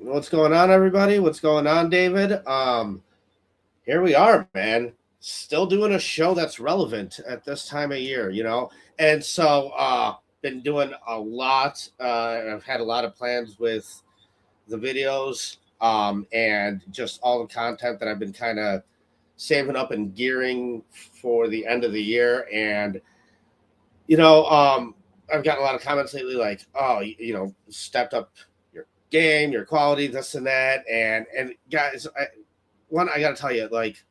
What's going on, everybody? What's going on, David? Here we are, man. Still doing a show that's relevant at this time of year, And so, been doing a lot. I've had a lot of plans with the videos, and just all the content that I've been kind of saving up and gearing for the end of the year. And I've gotten a lot of comments lately, like, "Oh, stepped up your game, your quality, this and that." And guys, I got to tell you, like,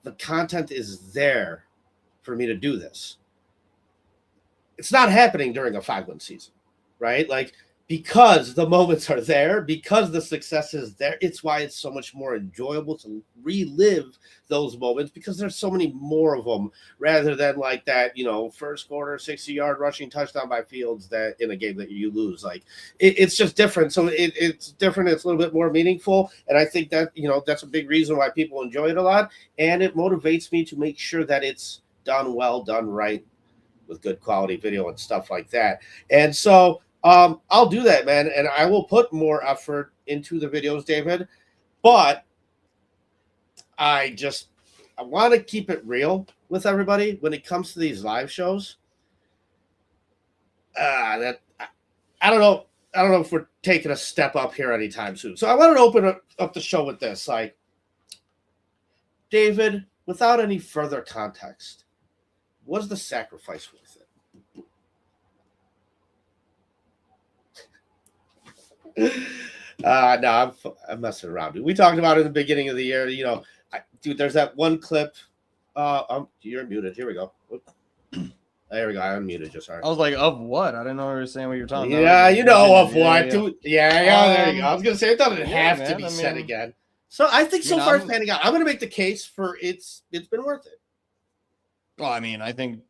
the content is there for me to do this. It's not happening during a 5-win season, right? Like, because the moments are there, because the success is there, it's why it's so much more enjoyable to relive those moments, because there's so many more of them rather than like that, first quarter 60-yard rushing touchdown by Fields that in a game that you lose. Like, it's just different. So it's different. It's a little bit more meaningful. And I think that, that's a big reason why people enjoy it a lot. And it motivates me to make sure that it's done well, done right, with good quality video and stuff like that. And so I'll do that, man, and I will put more effort into the videos, David, but I want to keep it real with everybody when it comes to these live shows. I don't know if we're taking a step up here anytime soon. So I wanted to open up the show with this, like, David, without any further context, was the sacrifice worth it? No, I'm messing around. We talked about it in the beginning of the year. Dude, there's that one clip. You're muted. Here we go. There we go. I unmuted you. Sorry. I was like, of what? I didn't know you were saying what you're talking about. Yeah, of what? Yeah. Dude. Yeah, there you go. I was gonna say it doesn't have to be said again. So I think so far it's panning out. I'm gonna make the case for it's been worth it. Well, I think.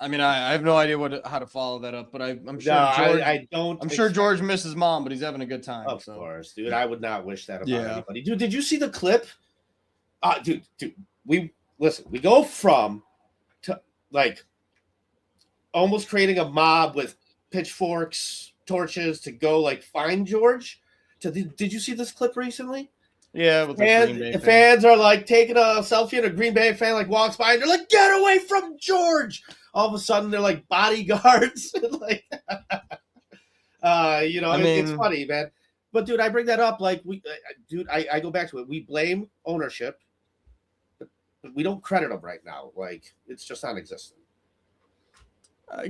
I have no idea how to follow that up, but I'm sure George. I don't. I'm sure George misses mom, but he's having a good time. Of course, dude. I would not wish that about anybody. Dude, did you see the clip? Dude. We go from to like almost creating a mob with pitchforks, torches to go like find George. Did you see this clip recently? Yeah, with the fans are like taking a selfie, and a Green Bay fan like walks by and they're like, "Get away from George!" All of a sudden, they're like bodyguards. Like, it's funny, man. But dude, I bring that up like I go back to it. We blame ownership, but we don't credit them right now. Like, it's just non-existent.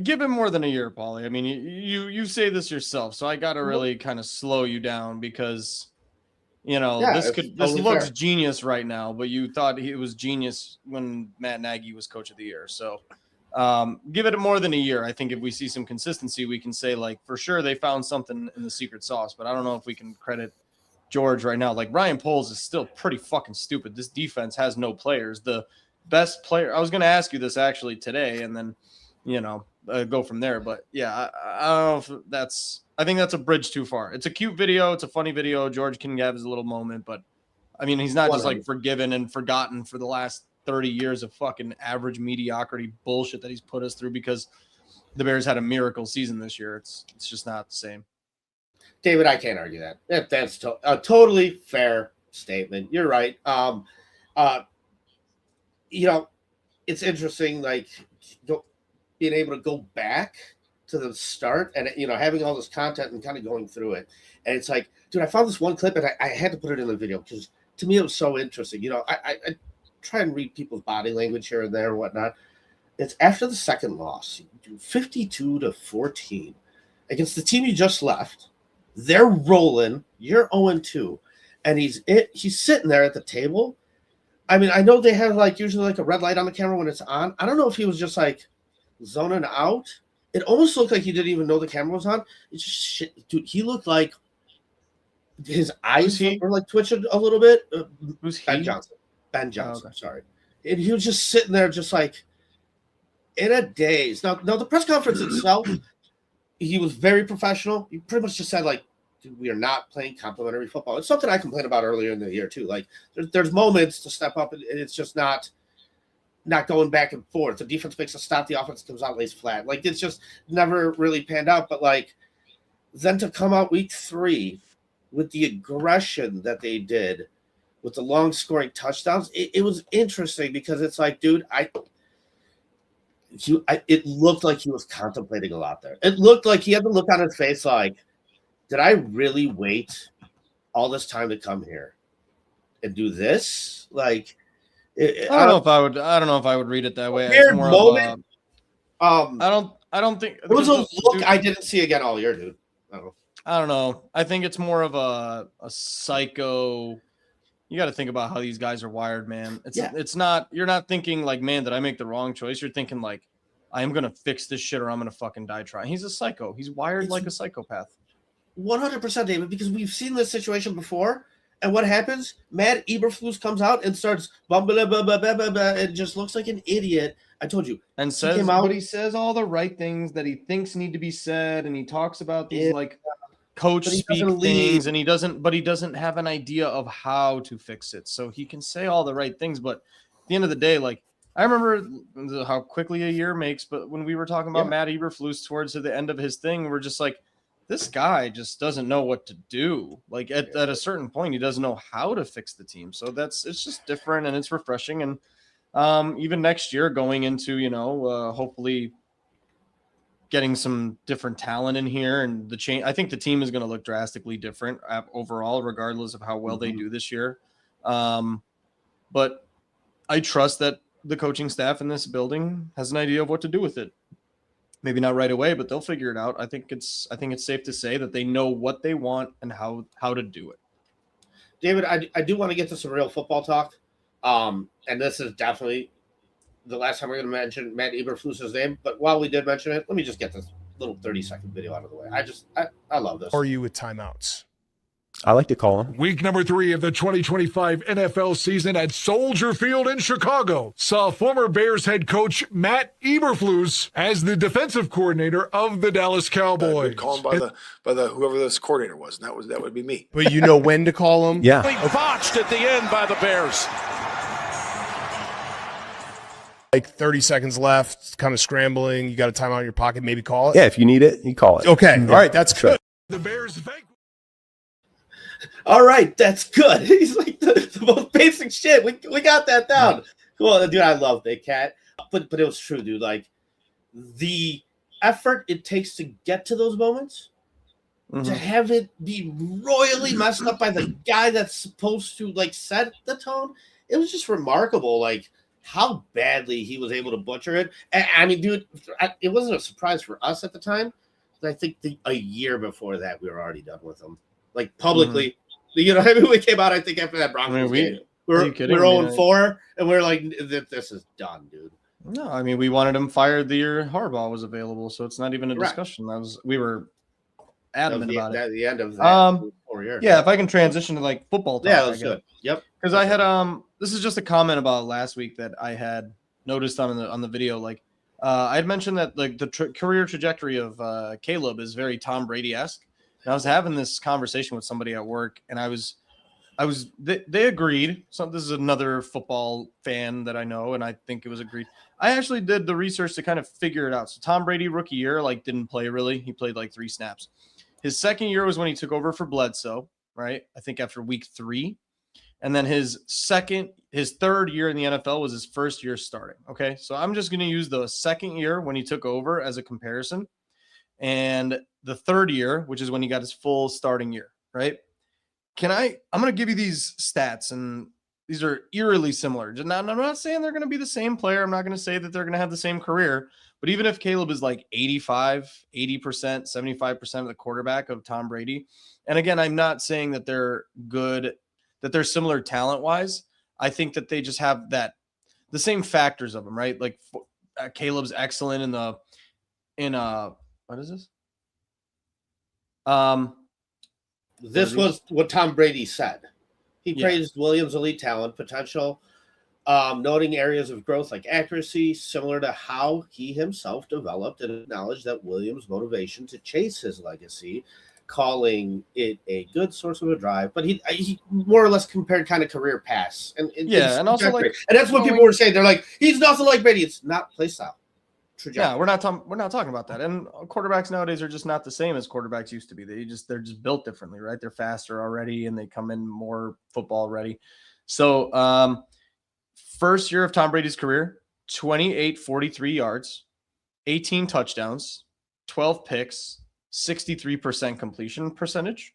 Give him more than a year, Paulie. You say this yourself, so I got to really kind of slow you down because. This looks genius right now, but you thought it was genius when Matt Nagy was coach of the year. So give it more than a year. I think if we see some consistency, we can say, like, for sure they found something in the secret sauce, but I don't know if we can credit George right now. Like, Ryan Poles is still pretty fucking stupid. This defense has no players. The best player, I was going to ask you this actually today, and then, go from there. But yeah, I don't know if I think that's a bridge too far. It's a cute video. It's a funny video. George can have his little moment, but he's not just like forgiven and forgotten for the last 30 years of fucking average mediocrity bullshit that he's put us through because the Bears had a miracle season this year. It's just not the same. David, I can't argue that. That's a totally fair statement. You're right. It's interesting, like, being able to go back to the start and having all this content and kind of going through it, and it's like, dude, I found this one clip and I had to put it in the video because to me it was so interesting. I try and read people's body language here and there and whatnot. It's after the second loss, 52-14 against the team you just left. They're rolling. You're 0-2, and he's sitting there at the table. I know they have like usually like a red light on the camera when it's on. I don't know if he was just like zoning out. It almost looked like he didn't even know the camera was on. It's just shit, dude. He looked like his eyes were like twitching a little bit. Who's he? Ben Johnson. Oh, okay. Sorry. And he was just sitting there, just like in a daze. Now the press conference itself, he was very professional. He pretty much just said, like, dude, we are not playing complimentary football. It's something I complained about earlier in the year too. Like, there's moments to step up, and it's just not going back and forth. The defense makes a stop, the offense comes out, lays flat. Like, it's just never really panned out. But like, then to come out week 3 with the aggression that they did with the long scoring touchdowns, it was interesting because it's like, dude, it looked like he was contemplating a lot there. It looked like he had the look on his face like, did I really wait all this time to come here and do this? Like, I don't know if I would read it that way. It's more moment. I don't think it was a look I didn't see again all year, dude. I don't know. I think it's more of a psycho. You got to think about how these guys are wired, man. It's not, you're not thinking like, man, did I make the wrong choice? You're thinking like, I am going to fix this shit or I'm going to fucking die trying. He's a psycho. He's wired like a psychopath. 100%, David, because we've seen this situation before. And what happens? Matt Eberflus comes out and starts and just looks like an idiot. I told you. And says, but he says all the right things that he thinks need to be said. And he talks about these like coach speak things, and he doesn't have an idea of how to fix it. So he can say all the right things, but at the end of the day, like, I remember how quickly a year makes, but when we were talking about Matt Eberflus towards the end of his thing, we're just like, this guy just doesn't know what to do. Like at a certain point, he doesn't know how to fix the team. So it's just different and it's refreshing. And even next year going into, hopefully getting some different talent in here and the change. I think the team is going to look drastically different overall, regardless of how well they do this year. But I trust that the coaching staff in this building has an idea of what to do with it. Maybe not right away, but they'll figure it out. I think it's safe to say that they know what they want and how to do it. David, I do want to get to some real football talk. And this is definitely the last time we're going to mention Matt Eberflus's name. But while we did mention it, let me just get this little 30-second video out of the way. I love this. Are you with timeouts? I like to call him. Week number 3 of the 2025 NFL season at Soldier Field in Chicago saw former Bears head coach Matt Eberflus as the defensive coordinator of the Dallas Cowboys. Call him by the whoever this coordinator was. And that would be me. But you know when to call him? Yeah. Botched at the end by the Bears. Like 30 seconds left, kind of scrambling. You got a timeout in your pocket, maybe call it? Yeah, if you need it, you call it. Okay. All right, that's good. The Bears all right, that's good. He's like the most basic shit. We got that down. Cool, dude. I love Big Cat, but it was true, dude. Like the effort it takes to get to those moments, to have it be royally messed up by the guy that's supposed to like set the tone. It was just remarkable, like how badly he was able to butcher it. And, I mean, dude, it wasn't a surprise for us at the time. I think a year before that, we were already done with him, like publicly. You know, I mean, we came out, I think, after that Broncos game. We're 0-4, and we're like, this is done, dude. No, I mean, we wanted him fired the year Harbaugh was available, so it's not even a discussion. We were adamant about it. At the end of that 4 years. Yeah, if I can transition to like football talk. Yeah, let's do it. Yep. Because I had this is just a comment about last week that I had noticed on the video. Like, I had mentioned that like the career trajectory of Caleb is very Tom Brady-esque. And I was having this conversation with somebody at work, and they agreed. So this is another football fan that I know, and I think it was agreed. I actually did the research to kind of figure it out. So Tom Brady rookie year, like didn't play really. He played like 3 snaps. His second year was when he took over for Bledsoe, right? I think after week 3. And then his third year in the NFL was his first year starting. Okay. So I'm just going to use the second year when he took over as a comparison. And the third year, which is when he got his full starting year, right? I'm going to give you these stats, and these are eerily similar. Now, I'm not saying they're going to be the same player. I'm not going to say that they're going to have the same career. But even if Caleb is like 85, 80%, 75% of the quarterback of Tom Brady, and again, I'm not saying that they're good, that they're similar talent-wise. I think that they just have the same factors of them, right? Like Caleb's excellent in what is this? This was what Tom Brady said. He praised Williams' elite talent potential, noting areas of growth like accuracy, similar to how he himself developed, and acknowledged that Williams' motivation to chase his legacy, calling it a good source of a drive. But he more or less compared kind of career paths. And also like, and that's what people were saying. They're like, he's nothing like Brady. It's not play style. trajectory. Yeah, we're not talking about that. And quarterbacks nowadays are just not the same as quarterbacks used to be. They're just built differently, right? They're faster already and they come in more football ready. So first year of Tom Brady's career, 2843 yards, 18 touchdowns, 12 picks, 63% completion percentage,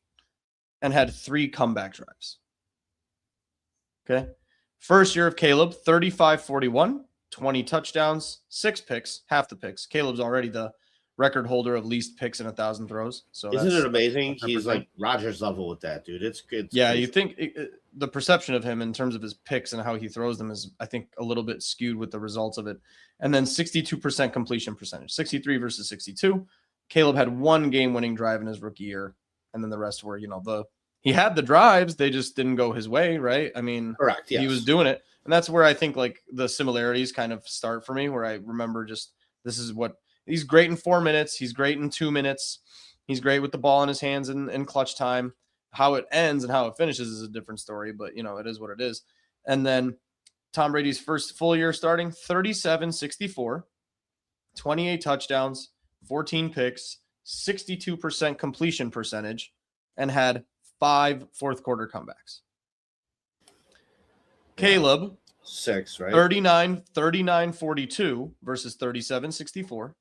and had 3 comeback drives. Okay. First year of Caleb, 35-41, 20 touchdowns, 6 picks, half the picks. Caleb's already the record holder of least picks in 1,000 throws. So isn't it amazing? That's He's like Rodgers level with that, dude. It's good. Yeah, you think the perception of him in terms of his picks and how he throws them is, I think, a little bit skewed with the results of it. And then 62% completion percentage, 63 versus 62. Caleb had 1 game-winning drive in his rookie year, and then the rest were, he had the drives, they just didn't go his way, right? I mean, correct. Yes. He was doing it. And that's where I think like the similarities kind of start for me, where I remember just this is what he's great in 4 minutes. He's great in 2 minutes. He's great with the ball in his hands in clutch time. How it ends and how it finishes is a different story, but it is what it is. And then Tom Brady's first full year starting, 37-64, 28 touchdowns, 14 picks, 62% completion percentage, and had 5 fourth quarter comebacks. Caleb, 6, right? 39-42 versus 37-64,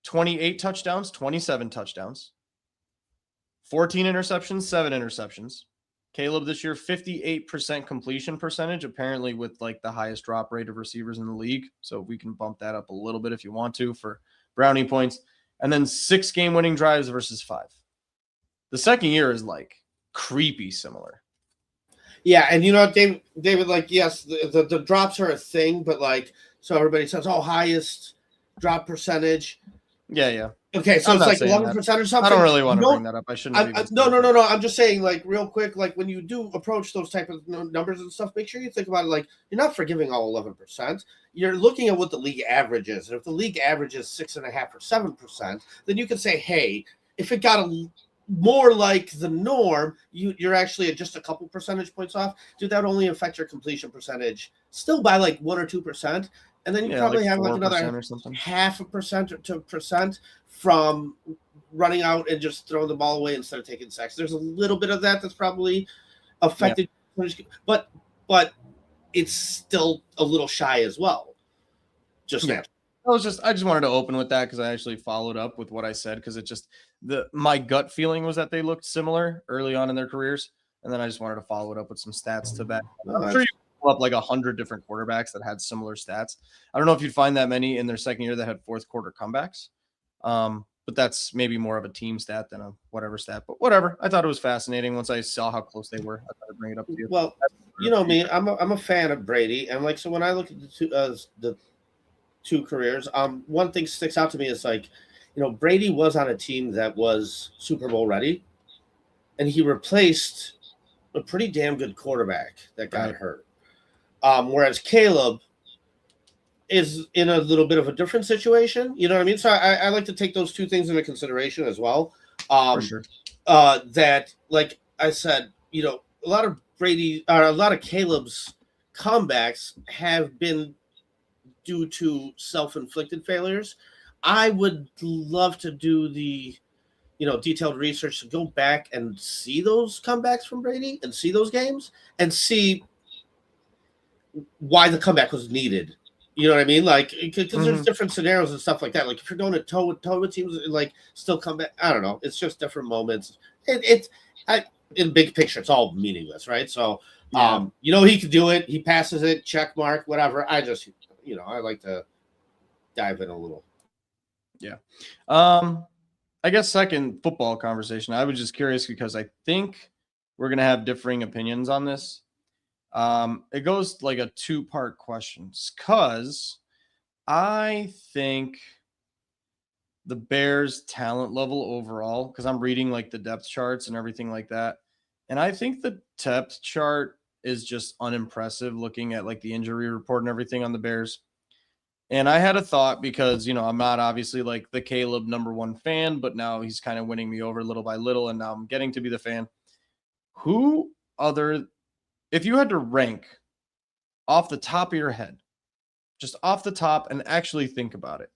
28 touchdowns, 27 touchdowns, 14 interceptions, 7 interceptions. Caleb this year, 58% completion percentage, apparently with like the highest drop rate of receivers in the league. So we can bump that up a little bit if you want to for brownie points. And then 6 game-winning drives versus 5. The second year is like creepy similar. Yeah, and David, like, yes, the drops are a thing, but like, so everybody says, oh, highest drop percentage. Yeah. Okay, so it's like 11% or something. I don't really want to bring that up. I shouldn't. No. I'm just saying, like, real quick, like when you do approach those type of numbers and stuff, make sure you think about it. Like, you're not forgiving all 11%. You're looking at what the league average is, and if the league average is 6.5 or 7%, then you can say, hey, if it got more like the norm, you're actually at just a couple percentage points off. Dude, that would only affect your completion percentage still by like 1 or 2%. And then you probably have like another 0.5% or 2% from running out and just throwing the ball away instead of taking sacks. There's a little bit of that that's probably affected, but it's still a little shy as well. I just wanted to open with that because I actually followed up with what I said because it just my gut feeling was that they looked similar early on in their careers, and then I just wanted to follow it up with some stats to back. I'm sure you pull up like 100 different quarterbacks that had similar stats. I don't know if you'd find that many in their second year that had fourth quarter comebacks, but that's maybe more of a team stat than a whatever stat. But whatever, I thought it was fascinating once I saw how close they were. I thought I'd bring it up to you. Well, you know me, I'm a fan of Brady, and like so when I look at the two careers, one thing sticks out to me is like, Brady was on a team that was Super Bowl ready, and he replaced a pretty damn good quarterback that got hurt. Whereas Caleb is in a little bit of a different situation. You know what I mean? So I like to take those two things into consideration as well. For sure. That, like I said, a lot of Caleb's comebacks have been due to self-inflicted failures. I would love to do the, detailed research to go back and see those comebacks from Brady and see those games and see why the comeback was needed. You know what I mean? Like, because there's different scenarios and stuff like that. Like, if you're going to toe with teams, like, still come back. I don't know. It's just different moments. In big picture, it's all meaningless, right? So, he could do it. He passes it, check mark, whatever. I just, I like to dive in a little. Yeah. I guess second football conversation. I was just curious because I think we're going to have differing opinions on this. It goes like a 2-part question because I think the Bears' talent level overall, because I'm reading like the depth charts and everything like that, and I think the depth chart is just unimpressive looking at like the injury report and everything on the Bears. And I had a thought because, I'm not obviously like the Caleb #1 fan, but now he's kind of winning me over little by little, and now I'm getting to be the fan. If you had to rank off the top of your head, just off the top and actually think about it,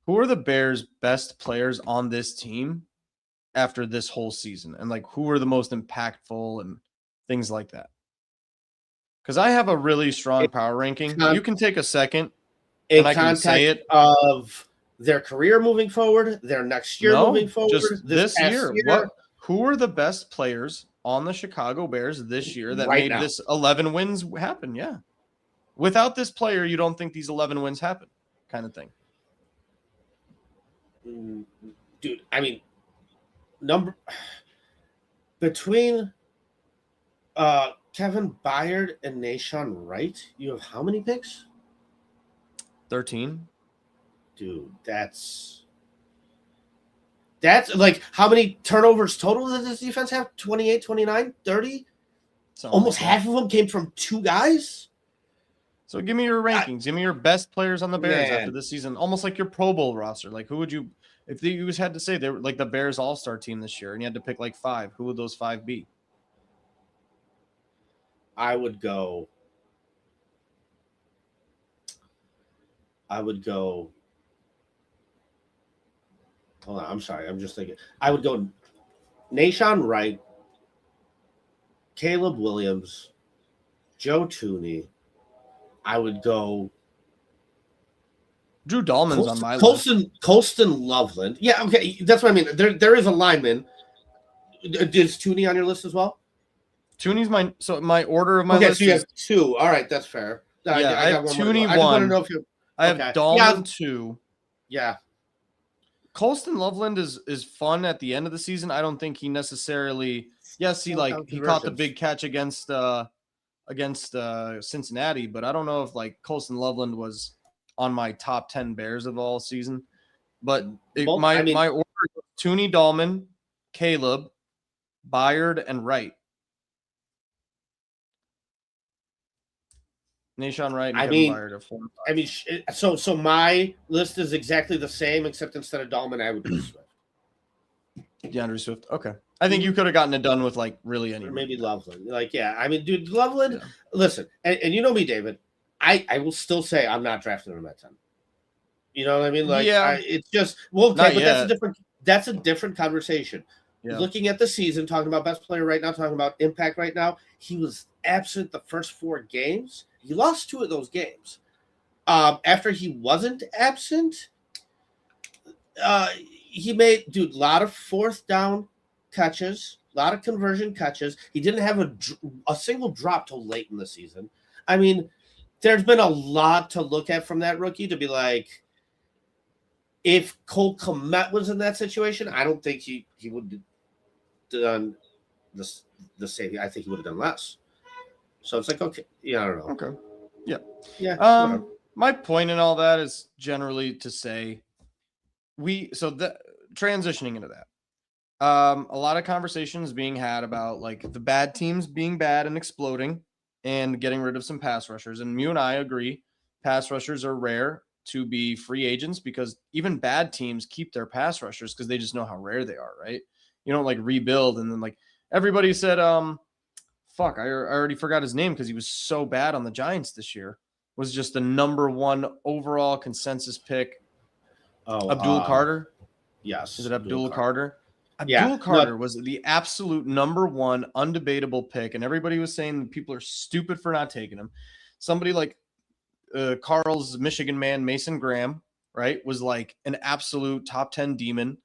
who are the Bears' best players on this team after this whole season? And like, who are the most impactful and things like that? Because I have a really strong power ranking. You can take a second in and I can say it. Of their career moving forward, their next year moving forward, just this year. Who are the best players on the Chicago Bears this year that made this 11 wins happen? Yeah. Without this player, you don't think these 11 wins happen, kind of thing. Dude, I mean, between Kevin Byard and Nahshon Wright, you have how many picks? 13. Dude, that's like how many turnovers total does this defense have? 28, 29, 30? Almost half of them came from two guys. So give me your rankings. Give me your best players on the Bears after this season. Almost like your Pro Bowl roster. Like, who would you, if you just had to say they were like the Bears All-Star team this year and you had to pick like 5, who would those 5 be? I would go. Hold on, I'm sorry. I'm just thinking. I would go Nahshon Wright, Caleb Williams, Joe Thuney. I would go Drew Dahlman's on my list. Colston Loveland. Yeah, okay. That's what I mean. There is a lineman. Is Thuney on your list as well? Thuney's my order of my list. Okay, so you have 2. All right, that's fair. I have Thuney 1. I just want to know if you. I have Dahlman 2. Yeah. Colston Loveland is fun at the end of the season. I don't think he necessarily. Yes, he caught the big catch against Cincinnati, but I don't know if like Colston Loveland was on my top 10 Bears of all season. But my order: Thuney, Dahlman, Caleb, Byard, and Wright. Nahshon Wright and Kevin Byard are 4 and 5. So my list is exactly the same, except instead of Dahlman, I would do Swift. DeAndre Swift. Okay. I think you could have gotten it done with like really anyone. Or maybe Loveland. Like, yeah. I mean, dude, Loveland, listen, and you know me, David. I will still say I'm not drafting him at 10. You know what I mean? Like, it's just that's a different conversation. Yeah. Looking at the season, talking about best player right now, talking about impact right now, he was absent the first 4 games. He lost 2 of those games. After he wasn't absent, he made, dude, a lot of 4th down catches, a lot of conversion catches. He didn't have a single drop till late in the season. I mean, there's been a lot to look at from that rookie to be like, if Cole Kmet was in that situation, I don't think he would have done the same. I think he would have done less. So it's like, okay, yeah, I don't know. Okay. Yeah. Yeah. My point in all that is generally to say transitioning into that. A lot of conversations being had about like the bad teams being bad and exploding and getting rid of some pass rushers. And you and I agree, pass rushers are rare to be free agents because even bad teams keep their pass rushers because they just know how rare they are, right? You don't like rebuild and then like everybody said, I already forgot his name because he was so bad on the Giants this year. Was just the number 1 overall consensus pick. Abdul Carter. Yes. Is it Abdul Carter? Abdul Carter was the absolute number 1 undebatable pick, and everybody was saying that people are stupid for not taking him. Somebody like Carl's Michigan man, Mason Graham, right, was like an absolute top 10 demon.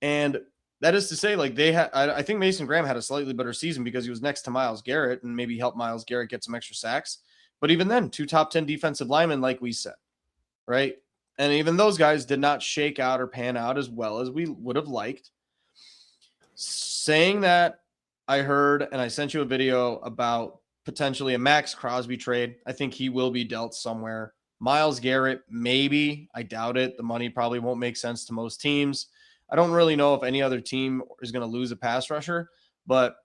And that is to say, like I think Mason Graham had a slightly better season because he was next to Myles Garrett and maybe helped Myles Garrett get some extra sacks. But even then, 2 top 10 defensive linemen, like we said, right? And even those guys did not shake out or pan out as well as we would have liked. Saying that, I heard, and I sent you a video about potentially a Max Crosby trade. I think he will be dealt somewhere. Myles Garrett, maybe. I doubt it. The money probably won't make sense to most teams. I don't really know if any other team is going to lose a pass rusher, but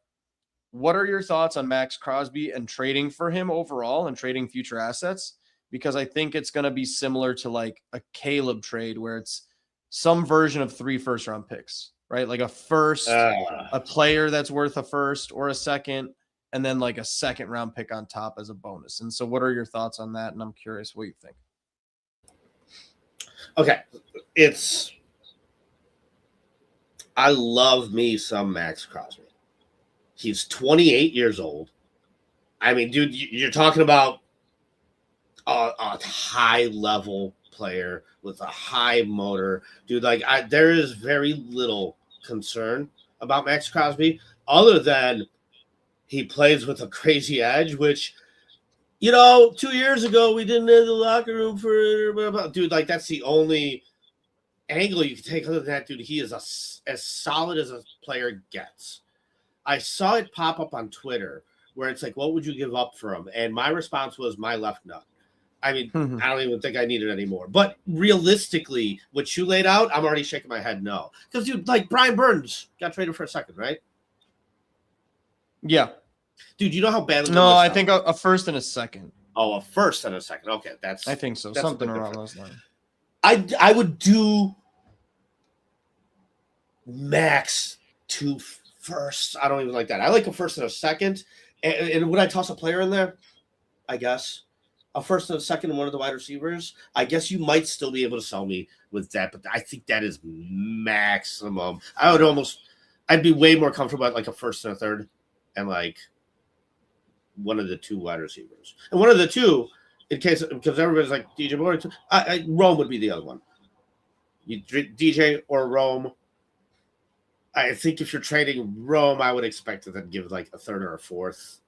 what are your thoughts on Max Crosby and trading for him overall and trading future assets? Because I think it's going to be similar to like a Caleb trade where it's some version of 3 first-round picks, right? Like a first, a player that's worth a first or a second, and then like a second-round pick on top as a bonus. And so what are your thoughts on that? And I'm curious what you think. Okay. I love me some Max Crosby. He's 28 years old. I mean, dude, you're talking about a high level player with a high motor, dude. Like, there is very little concern about Max Crosby other than he plays with a crazy edge, which, 2 years ago we didn't have the locker room for, dude. Like, that's the only angle you can take other than that, dude. He is as solid as a player gets. I saw it pop up on Twitter where it's like, what would you give up for him? And my response was my left nut. I mean, I don't even think I need it anymore. But realistically, what you laid out, I'm already shaking my head no. Because, dude, like Brian Burns got traded for a second, right? Yeah. Dude, you know how badly... No, I think a first and a second. Oh, a first and a second. Okay, I think so. Something around those lines. I would do max 2 firsts. I don't even like that. I like a first and a second. And would I toss a player in there? I guess. A first and a second and one of the wide receivers. I guess you might still be able to sell me with that, but I think that is maximum. I'd be way more comfortable at like a first and a third and like one of the 2 wide receivers. And one of the 2, because everybody's like DJ Moore, Rome would be the other one. You DJ or Rome. I think if you're trading Rome, I would expect to then give like a third or a fourth.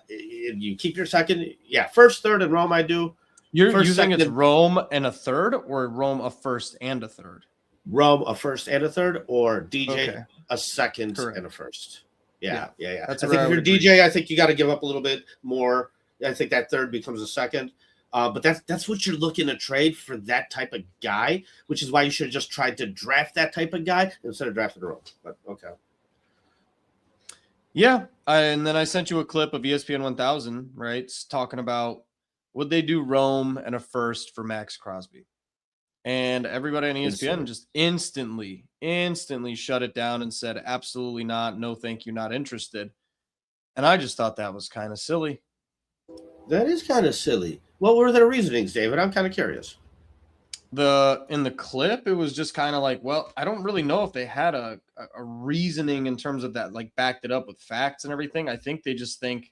You keep your second, first, third, and Rome. I do. You think it's Rome and a third, or Rome a first and a third? Rome a first and a third, or DJ a second and a first. Yeah. That's I think if you're DJ, I think you got to give up a little bit more. I think that third becomes a second. But that's what you're looking to trade for that type of guy, which is why you should have just tried to draft that type of guy instead of drafting Rome. But okay. Yeah, and then I sent you a clip of ESPN 1000, right? It's talking about would they do Rome and a first for Max Crosby? And everybody on ESPN just instantly shut it down and said, absolutely not. No, thank you. Not interested. And I just thought that was kind of silly. That is kind of silly. What were their reasonings, David? I'm kind of curious. In the clip, it was just kind of like, well, I don't really know if they had a reasoning in terms of that, like backed it up with facts and everything. I think they just think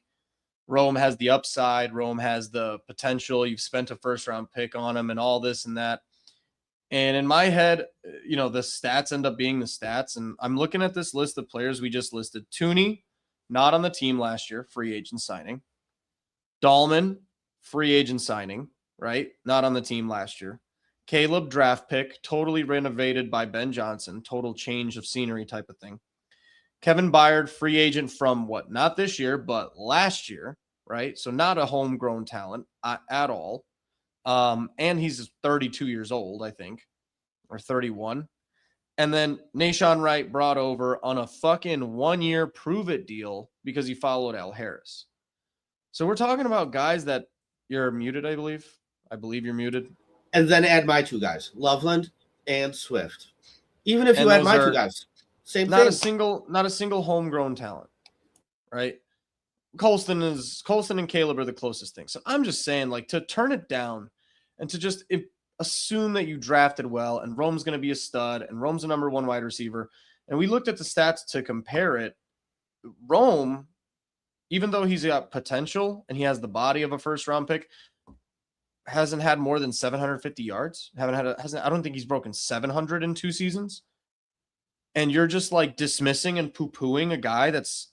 Rome has the upside. Rome has the potential. You've spent a first round pick on him and all this and that. And in my head, the stats end up being the stats. And I'm looking at this list of players we just listed. Tooney, not on the team last year, free agent signing. Dahlman, free agent signing, right? Not on the team last year. Caleb, draft pick, totally renovated by Ben Johnson, total change of scenery type of thing. Kevin Byard, free agent from what? Not this year, but last year, right? So not a homegrown talent at all. And he's 32 years old, I think, or 31. And then Nashawn Wright brought over on a fucking 1-year prove-it deal because he followed Al Harris. So we're talking about guys that you're muted, I believe. I believe you're muted. And then add my 2 guys, Loveland and Swift. Even if you add my 2 guys, same thing. Not a single homegrown talent, right? Colston and Caleb are the closest thing. So I'm just saying, like, to turn it down and to just assume that you drafted well and Rome's going to be a stud and Rome's a number 1 wide receiver. And we looked at the stats to compare it. Rome, even though he's got potential and he has the body of a first round pick, hasn't had more than 750 yards. I don't think he's broken 700 in 2 seasons. And you're just like dismissing and poo-pooing a guy that's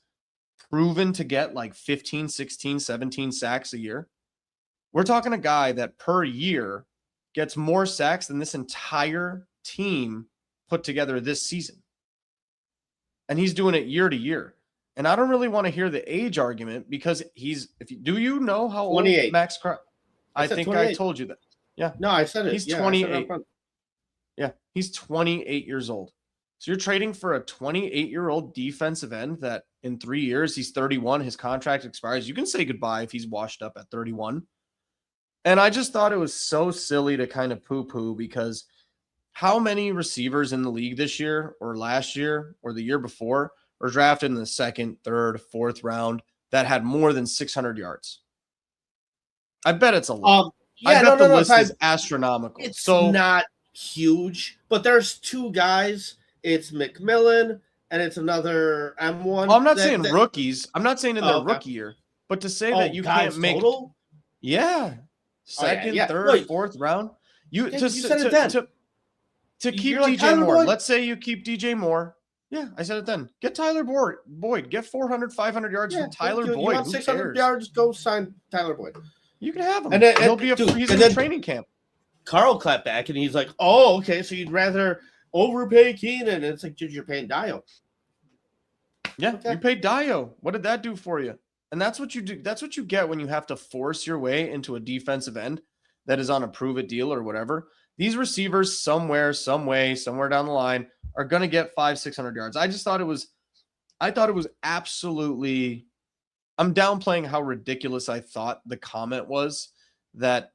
proven to get like 15, 16, 17 sacks a year. We're talking a guy that per year gets more sacks than this entire team put together this season. And he's doing it year to year. And I don't really want to hear the age argument because do you know how 28. old Max Crosby? I think 28. I told you that. Yeah. No, I said it. He's 28. Yeah, he's 28 years old. So you're trading for a 28-year-old defensive end that in 3 years, he's 31. His contract expires. You can say goodbye if he's washed up at 31. And I just thought it was so silly to kind of poo-poo because how many receivers in the league this year or last year or the year before were drafted in the 2nd, 3rd, 4th round that had more than 600 yards? I bet it's a lot. I bet the list is astronomical. It's so not huge, but there's two guys. It's McMillan and it's another M1. Well, I'm not saying rookies. I'm not saying in their rookie year, but to say that you guys can't make total? second, third, fourth round. You said it then. To keep DJ Moore. Let's say you keep DJ Moore. Yeah, I said it then. Get Tyler Boyd. Get 400, 500 yards from Tyler Boyd. You want 600 yards? Go sign Tyler Boyd. You can have him. And then, he'll be he's in training camp. Carl clapped back, and he's like, "Oh, okay. So you'd rather overpay Keenan?" And it's like, dude, you're paying Dio. Yeah, okay. You paid Dio. What did that do for you? And that's what you do. That's what you get when you have to force your way into a defensive end that is on a prove it deal or whatever. These receivers somewhere, some way, somewhere down the line are going to get 500-600 yards. I thought it was absolutely, I'm downplaying how ridiculous I thought the comment was that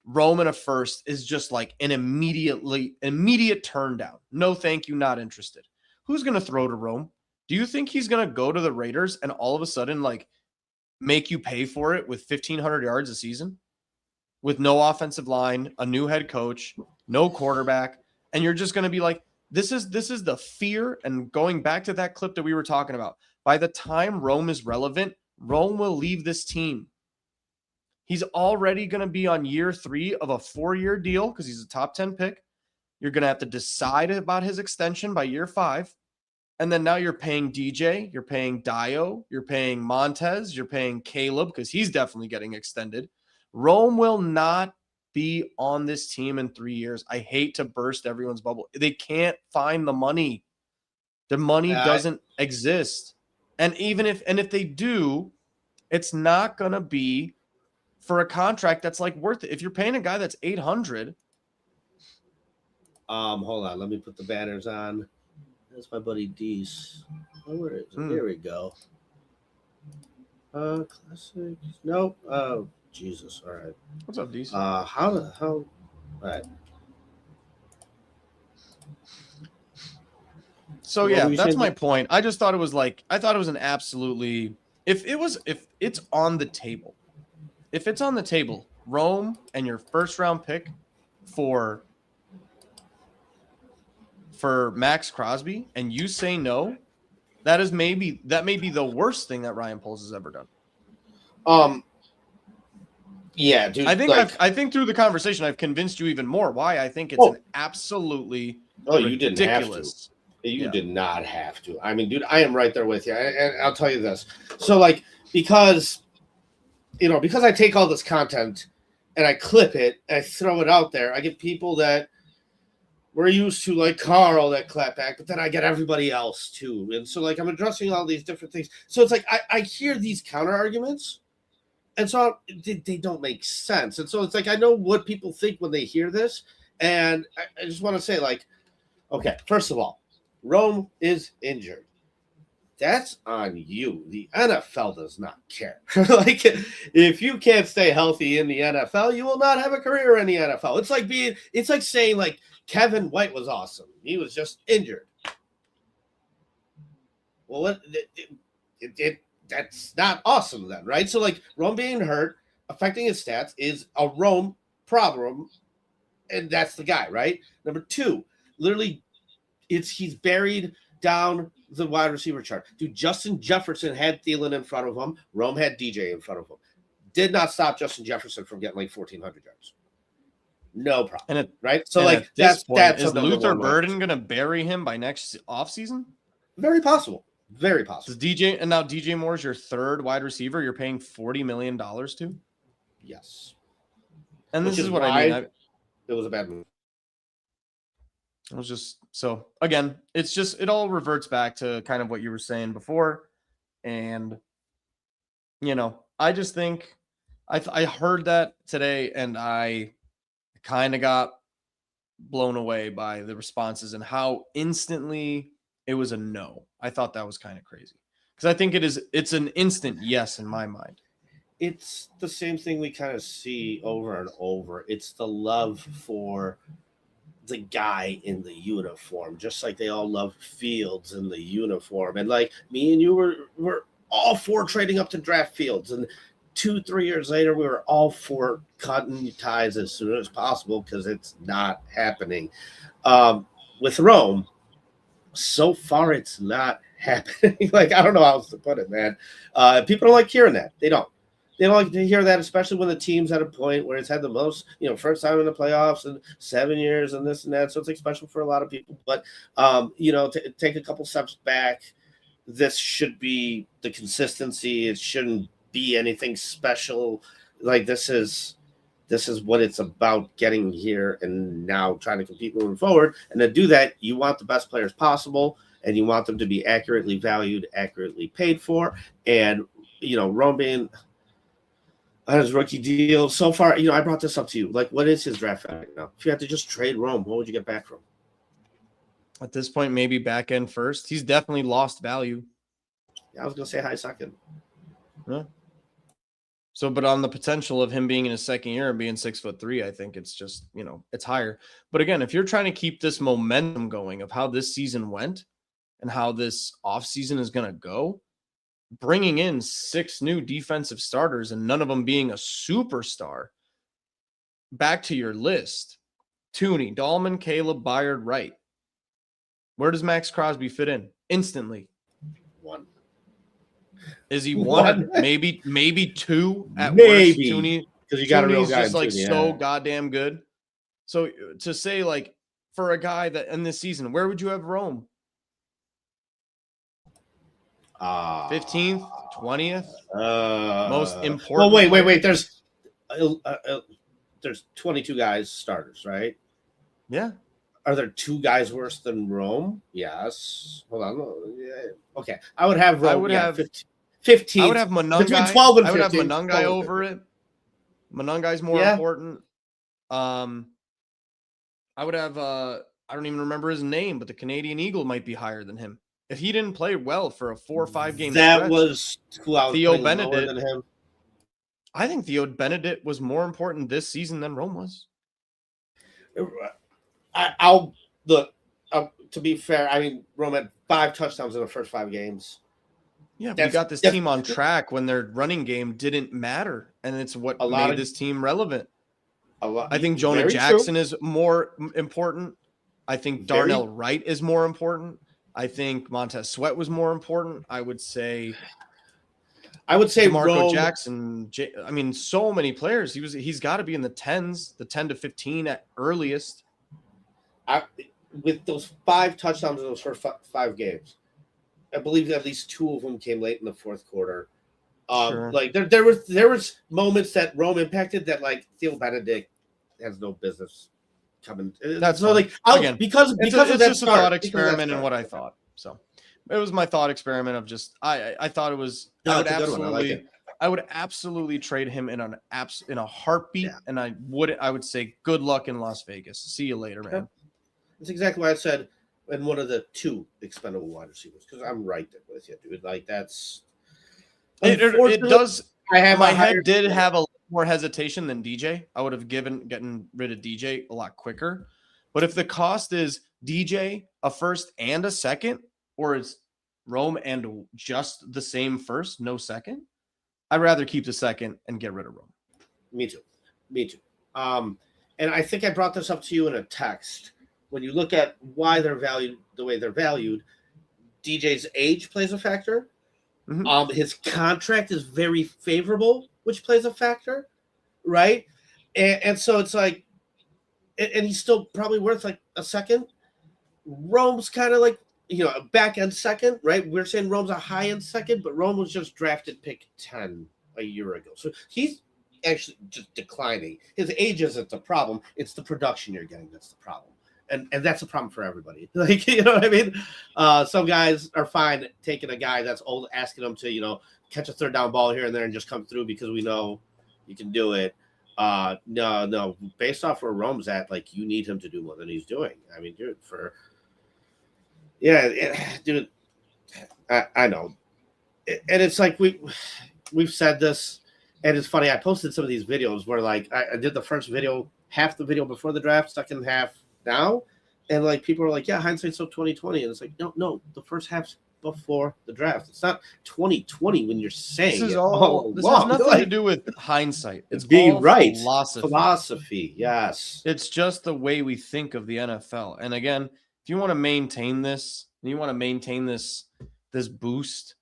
Rome in a first is just like an immediate turn down. No, thank you. Not interested. Who's going to throw to Rome? Do you think he's going to go to the Raiders and all of a sudden like make you pay for it with 1,500 yards a season? With no offensive line, a new head coach, no quarterback, and you're just going to be like, this is the fear. And going back to that clip that we were talking about, by the time Rome is relevant, Rome will leave this team. He's already going to be on year 3 of a 4-year deal because he's a top 10 pick. You're going to have to decide about his extension by year 5. And then now you're paying DJ, you're paying Dio, you're paying Montez, you're paying Caleb because he's definitely getting extended. Rome will not be on this team in 3 years. I hate to burst everyone's bubble. They can't find the money. The money doesn't exist. And even if they do, it's not going to be for a contract that's like worth it. If you're paying a guy that's 800. Hold on. Let me put the banners on. That's my buddy Deese. Oh, where is it? There we go. Classic. Nope. Jesus. All right. What's up, Deese? All right. So yeah, that's my point. I just thought it was like, I thought it was an absolutely, if it's on the table, Rome and your first round pick for Max Crosby, and you say no, that may be the worst thing that Ryan Poles has ever done. Yeah, dude. I think through the conversation, I've convinced you even more why I think it's an absolutely you didn't have to. You did not have to. I mean, dude, I am right there with you. And I'll tell you this. So, like, because I take all this content and I clip it and I throw it out there, I get people that we're used to, like Carl, that clap back, but then I get everybody else too. And so, like, I'm addressing all these different things. So it's like I hear these counter arguments, and so they don't make sense. And so it's like I know what people think when they hear this, and I just want to say, like, okay, first of all, Rome is injured. That's on you. The NFL does not care. Like, if you can't stay healthy in the NFL, you will not have a career in the NFL. It's like saying, like, Kevin White was awesome. He was just injured. Well, that's not awesome then, right? So, like, Rome being hurt, affecting his stats is a Rome problem, and that's the guy, right? Number 2, literally, he's buried down the wide receiver chart. Dude, Justin Jefferson had Thielen in front of him. Rome had DJ in front of him. Did not stop Justin Jefferson from getting like 1,400 yards. No problem. Right? So, like, that's is Luther Burden going to bury him by next offseason? Very possible. Very possible. Now DJ Moore's your third wide receiver you're paying $40 million to? Yes. And this is what I mean. It was a bad move. It was just, so again, it all reverts back to kind of what you were saying before. And, I just think I heard that today and I kind of got blown away by the responses and how instantly it was a no. I thought that was kind of crazy because I think it's an instant yes in my mind. It's the same thing we kind of see over and over. It's the love for the guy in the uniform, just like they all love Fields in the uniform. And like me and you were all for trading up to draft Fields. And 2-3 years later, we were all for cutting ties as soon as possible because it's not happening. With Rome, so far it's not happening. Like, I don't know how else to put it, man. People don't like hearing that. They don't like to hear that, especially when the team's at a point where it's had the most, first time in the playoffs in 7 years and this and that. So it's like special for a lot of people. But, take a couple steps back. This should be the consistency. It shouldn't be anything special. Like, this is what it's about, getting here and now trying to compete moving forward. And to do that, you want the best players possible, and you want them to be accurately valued, accurately paid for. And, Rome being on his rookie deal so far, I brought this up to you. Like, what is his draft value now? If you had to just trade Rome, what would you get back from? At this point, maybe back end first. He's definitely lost value. Yeah, I was going to say high second. Yeah. So, but on the potential of him being in his second year and being 6'3", I think it's just, it's higher. But again, if you're trying to keep this momentum going of how this season went and how this offseason is going to go, bringing in 6 new defensive starters and none of them being a superstar, back to your list: Tooney, Dahlman, Caleb, Byard, Wright. Where does Max Crosby fit in? Instantly. 1. Is he 1? maybe 2 at maybe. worst. Tooney, because you got a real guy. Just like Tooney, so goddamn good. So to say, like, for a guy that in this season, where would you have Rome? 15th, 20th, most important. Well, wait. There's 22 guys starters, right? Yeah. Are there 2 guys worse than Rome? Yes. Hold on. Yeah. Okay. I would have Rome. 15. I would have Monungai. Between 12 and 15. I would have Monungai over it. Monungai's more important. I would have I don't even remember his name, but the Canadian Eagle might be higher than him. If he didn't play well for a 4 or 5 game stretch, was who I was Theo Benedict than him. I think Theo Benedict was more important this season than Rome was. I'll look. To be fair, I mean, Rome had 5 touchdowns in the first 5 games. Yeah, we got this team on track when their running game didn't matter, and it's what made this team relevant. I think Jonah Jackson is more important. I think Darnell Wright is more important. I think Montez Sweat was more important. I would say Marco Jackson. I mean, so many players. He's got to be in the 10s, the 10 to 15 at earliest. With those 5 touchdowns in those first 5 games, I believe at least 2 of them came late in the fourth quarter. Sure. Like there was moments that Rome impacted that, like, Theo Benedict has no business coming. That's so like again, because it's just a thought experiment and what I thought. So it was my thought experiment of just I thought it was. No, I would absolutely trade him in a heartbeat, and I would say good luck in Las Vegas. See you later, man. That's exactly what I said in one of the 2 expendable wide receivers, because I'm right there with you, dude. Like, that's it does. My head did have a little more hesitation than DJ. I would have getting rid of DJ a lot quicker. But if the cost is DJ, a first and a second, or it's Rome and just the same first, no second, I'd rather keep the second and get rid of Rome. Me too. And I think I brought this up to you in a text. When you look at why they're valued the way they're valued, DJ's age plays a factor. Mm-hmm. His contract is very favorable, which plays a factor, right? And so it's like, and he's still probably worth like a second. Rome's kind of like, a back end second, right? We're saying Rome's a high end second, but Rome was just drafted pick 10 a year ago. So he's actually just declining. His age isn't the problem. It's the production you're getting that's the problem. And that's a problem for everybody. Like, you know what I mean? Some guys are fine taking a guy that's old, asking him to, catch a third down ball here and there and just come through because we know you can do it. No. Based off where Rome's at, like, you need him to do more than he's doing. I mean, dude, dude, I know. And it's like we've said this, and it's funny. I posted some of these videos where, like, I did the first video, half the video before the draft, second half now, and like people are like, yeah, hindsight's so 2020, and it's like, no, the first half's before the draft. It's not 2020 when you're saying this is it all. This along. has nothing Like, to do with hindsight. It's being all right. philosophy. Yes. It's just the way we think of the NFL. And again, if you want to maintain this, this boost.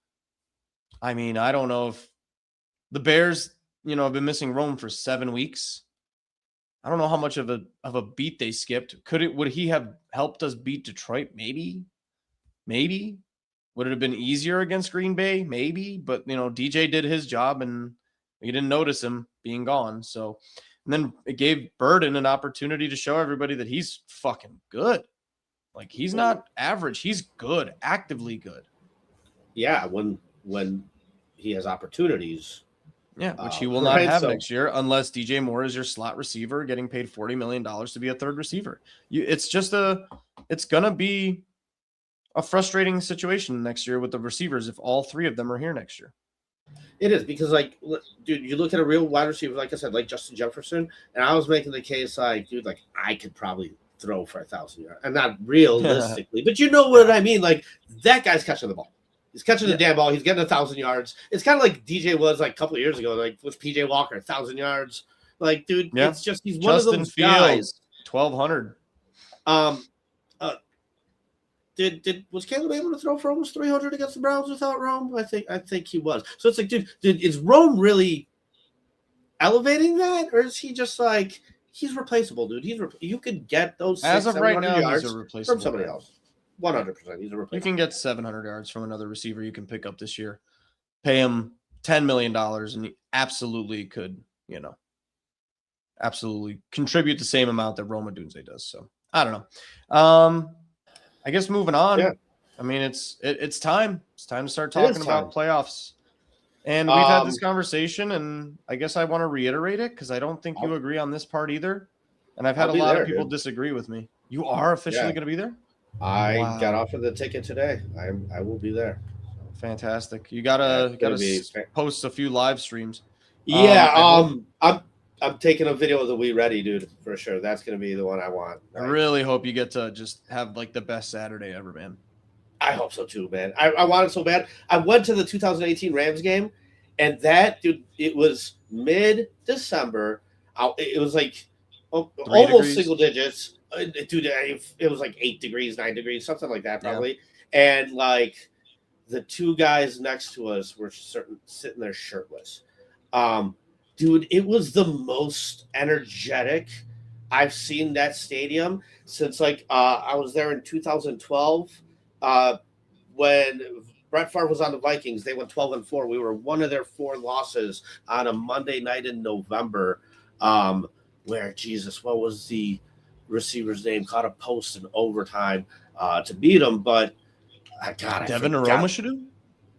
I mean, I don't know if the Bears, have been missing Rome for 7 weeks. I don't know how much of a beat they skipped. Would he have helped us beat Detroit? Maybe. Would it have been easier against Green Bay? Maybe. But DJ did his job and we didn't notice him being gone. So, and then it gave Burden an opportunity to show everybody that he's fucking good. Like, he's not average. He's good, actively good. Yeah, when he has opportunities. Yeah, which he will not have next year unless DJ Moore is your slot receiver getting paid $40 million to be a third receiver. It's going to be a frustrating situation next year with the receivers if all three of them are here next year. It is because, like, dude, you look at a real wide receiver, like I said, like Justin Jefferson, and I was making the case, like, dude, like, I could probably throw for 1,000 yards. And not realistically, but you know what I mean? Like, that guy's catching the ball. He's catching the damn ball. He's getting 1,000 yards. It's kind of like DJ was like a couple of years ago, like with PJ Walker, 1,000 yards. Like, dude, it's just he's one of those guys. 1,200. Was Caleb able to throw for almost 300 against the Browns without Rome? I think he was. So it's like, dude, is Rome really elevating that, or is he just like he's replaceable, dude? You could get those as of right now yards he's a replaceable from somebody else. 100%. He's a replacement. You can get 700 yards from another receiver you can pick up this year. Pay him $10 million, and he absolutely could, absolutely contribute the same amount that Rome Odunze does. So I don't know. I guess moving on. Yeah. I mean, it's time. It's time to start talking about playoffs. And we've had this conversation, and I guess I want to reiterate it because I don't think you agree on this part either. And I've had a lot of people disagree with me. You are officially going to be there? I got offered the ticket today. I will be there. Fantastic. You gotta post a few live streams. Yeah. I'm taking a video of the We Ready, dude, for sure. That's gonna be the one I want. I really hope you get to just have like the best Saturday ever, man. I hope so too, man. I want it so bad. I went to the 2018 Rams game, and that, dude, it was mid-December. It was like almost single digits. Dude, it was like 8 degrees, 9 degrees, something like that, probably. Yeah. And like the two guys next to us were sitting there shirtless. Dude, it was the most energetic I've seen that stadium since like I was there in 2012 when Brett Favre was on the Vikings. They went 12-4. We were one of their 4 losses on a Monday night in November. Where Jesus, what was the receiver's name? Caught a post in overtime to beat him, but Devin Aromashadu?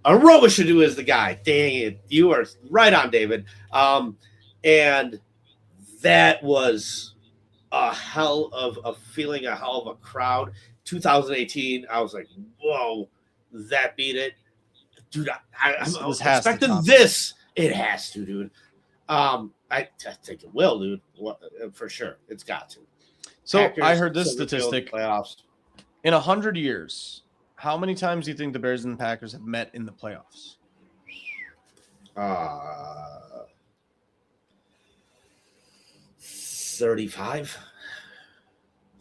Aromashadu is the guy. Dang it. You are right on, David. And that was a hell of a feeling, a hell of a crowd. 2018, I was like, whoa, that beat it. Dude, I'm expecting this. It has to, dude. I think it will, dude. For sure. It's got to. So Packers, I heard this statistic. Playoffs. In 100 years, how many times do you think the Bears and the Packers have met in the playoffs? 35. Is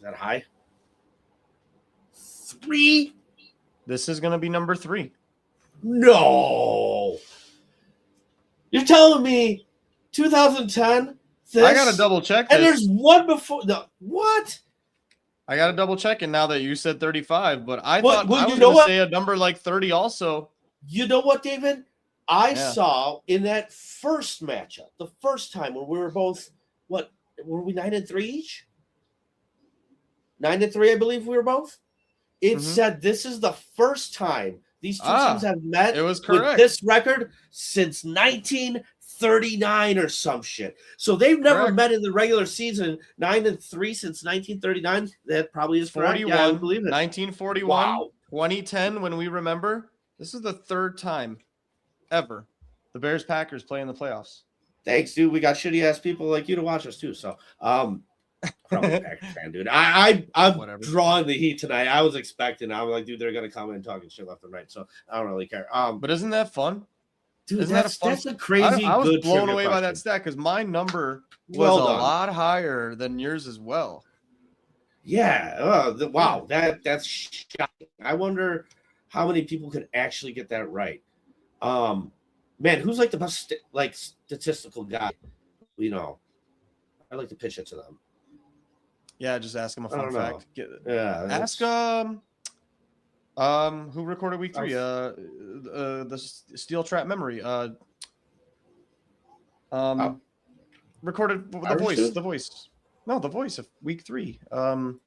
that high? 3? This is going to be number 3. No. You're telling me 2010? I got to double check this. And there's one before. No, what? I got to double check it now that you said 35, but I thought I was going to say a number like 30 also. You know what, David? I saw in that first matchup, the first time when we were both, what, were we 9-3 each? 9-3, I believe we were both. It said this is the first time these two teams have met with this record since 1939 or some shit. So they've never met in the regular season. 9-3 since 1939. That probably is 41. Yeah, I believe it. 1941. Wow. 2010. When we remember, this is the 3rd time ever the Bears Packers play in the playoffs. Thanks, dude. We got shitty ass people like you to watch us too. So, Probably Packers fan, dude. I'm Whatever. drawing the heat tonight. I was expecting. I'm like, dude, they're gonna come in talking shit left and right. So I don't really care. But isn't that fun? Dude, Isn't that a fun? That's a crazy. I was good blown away question. by that stat because my number was well a lot higher than yours as well. Yeah. Wow. That's shocking. I wonder how many people could actually get that right. Man, who's like the best statistical guy? You know, I'd like to pitch it to them. Yeah, just ask him a fun fact. Ask who recorded week 3? The Steel Trap Memory. Recorded the voice. No, the voice of week 3. Dan.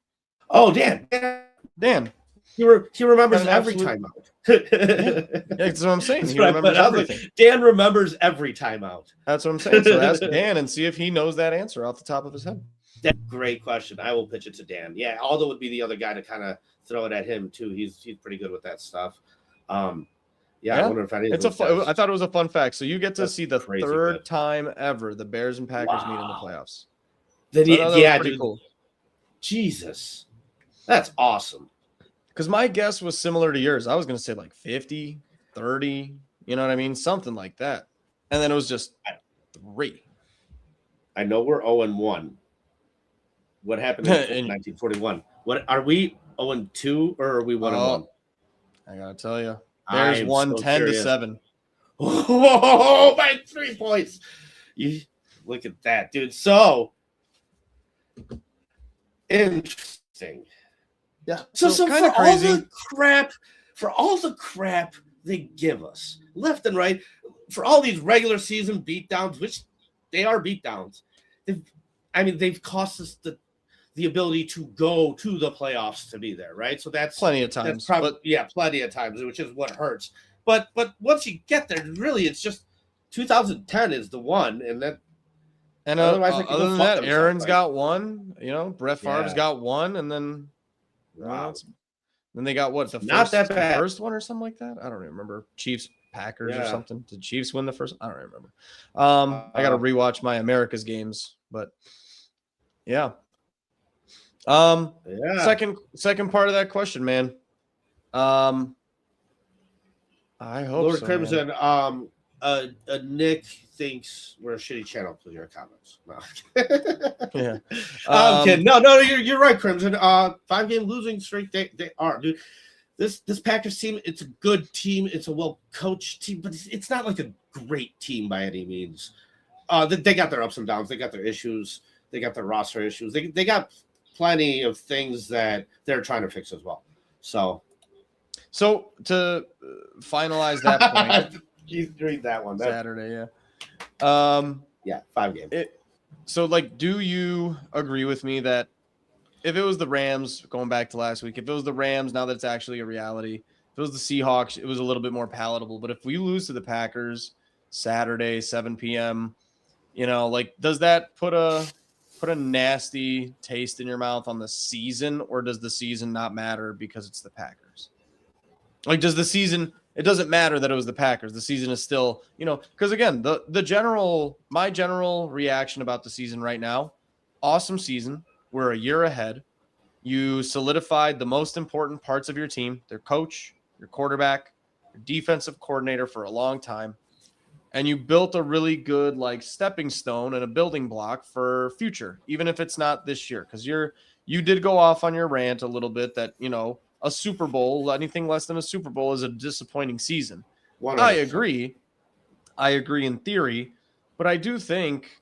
Dan. He remembers every time out. That's what I'm saying. He remembers everything. Dan remembers every time out. That's what I'm saying. So ask Dan and see if he knows that answer off the top of his head. That's a great question. I will pitch it to Dan. Yeah, Aldo would be the other guy to kind of throw it at him too. He's pretty good with that stuff. I wonder if any. It's I thought it was a fun fact. So you get to see the third time ever the Bears and Packers meet in the playoffs. Then dude. Cool. Jesus, that's awesome. Because my guess was similar to yours. I was going to say like 50, 30, you know what I mean? Something like that. And then it was just 3. I know we're 0-1. What happened in 1941? What are we 0-2 or are we 1-1? I got to tell you. Bears won 10-7. Oh, by 3 points. You look at that, dude. So interesting. Yeah. So for all the crap they give us left and right, for all these regular season beatdowns, which they are beatdowns, they've cost us the ability to go to the playoffs to be there, right? So that's plenty of times. Plenty of times, which is what hurts. But once you get there, really, it's just 2010 is the one, and that. And other than that, Aaron's got one. You know, Brett Favre's got one, and then. Wow. Then they got what the first one or something like that. I don't remember. Chiefs Packers or something. Did Chiefs win the first? I don't remember. I got to rewatch my America's games, but yeah. Second part of that question, man. I hope Lord so, Crimson. Nick thinks we're a shitty channel. Please your comments. No. Yeah. I'm kidding. No, you're right, Crimson. 5-game losing streak. They are, dude. This Packers team, it's a good team. It's a well-coached team, but it's not like a great team by any means. They got their ups and downs. They got their issues. They got their roster issues. They got plenty of things that they're trying to fix as well. So to finalize that point. You read that one. Saturday, yeah. 5 games. So, do you agree with me that if it was the Rams, going back to last week, if it was the Rams, now that it's actually a reality, if it was the Seahawks, it was a little bit more palatable. But if we lose to the Packers Saturday, 7 p.m., does that put a nasty taste in your mouth on the season, or does the season not matter because it's the Packers? Does the season... It doesn't matter that it was the Packers. The season is still, because again, my general reaction about the season right now, awesome season. We're a year ahead. You solidified the most important parts of your team, their coach, your quarterback, your defensive coordinator for a long time. And you built a really good stepping stone and a building block for future, even if it's not this year. Because you did go off on your rant a little bit that, a Super Bowl, anything less than a Super Bowl is a disappointing season. 100%. I agree in theory, but I do think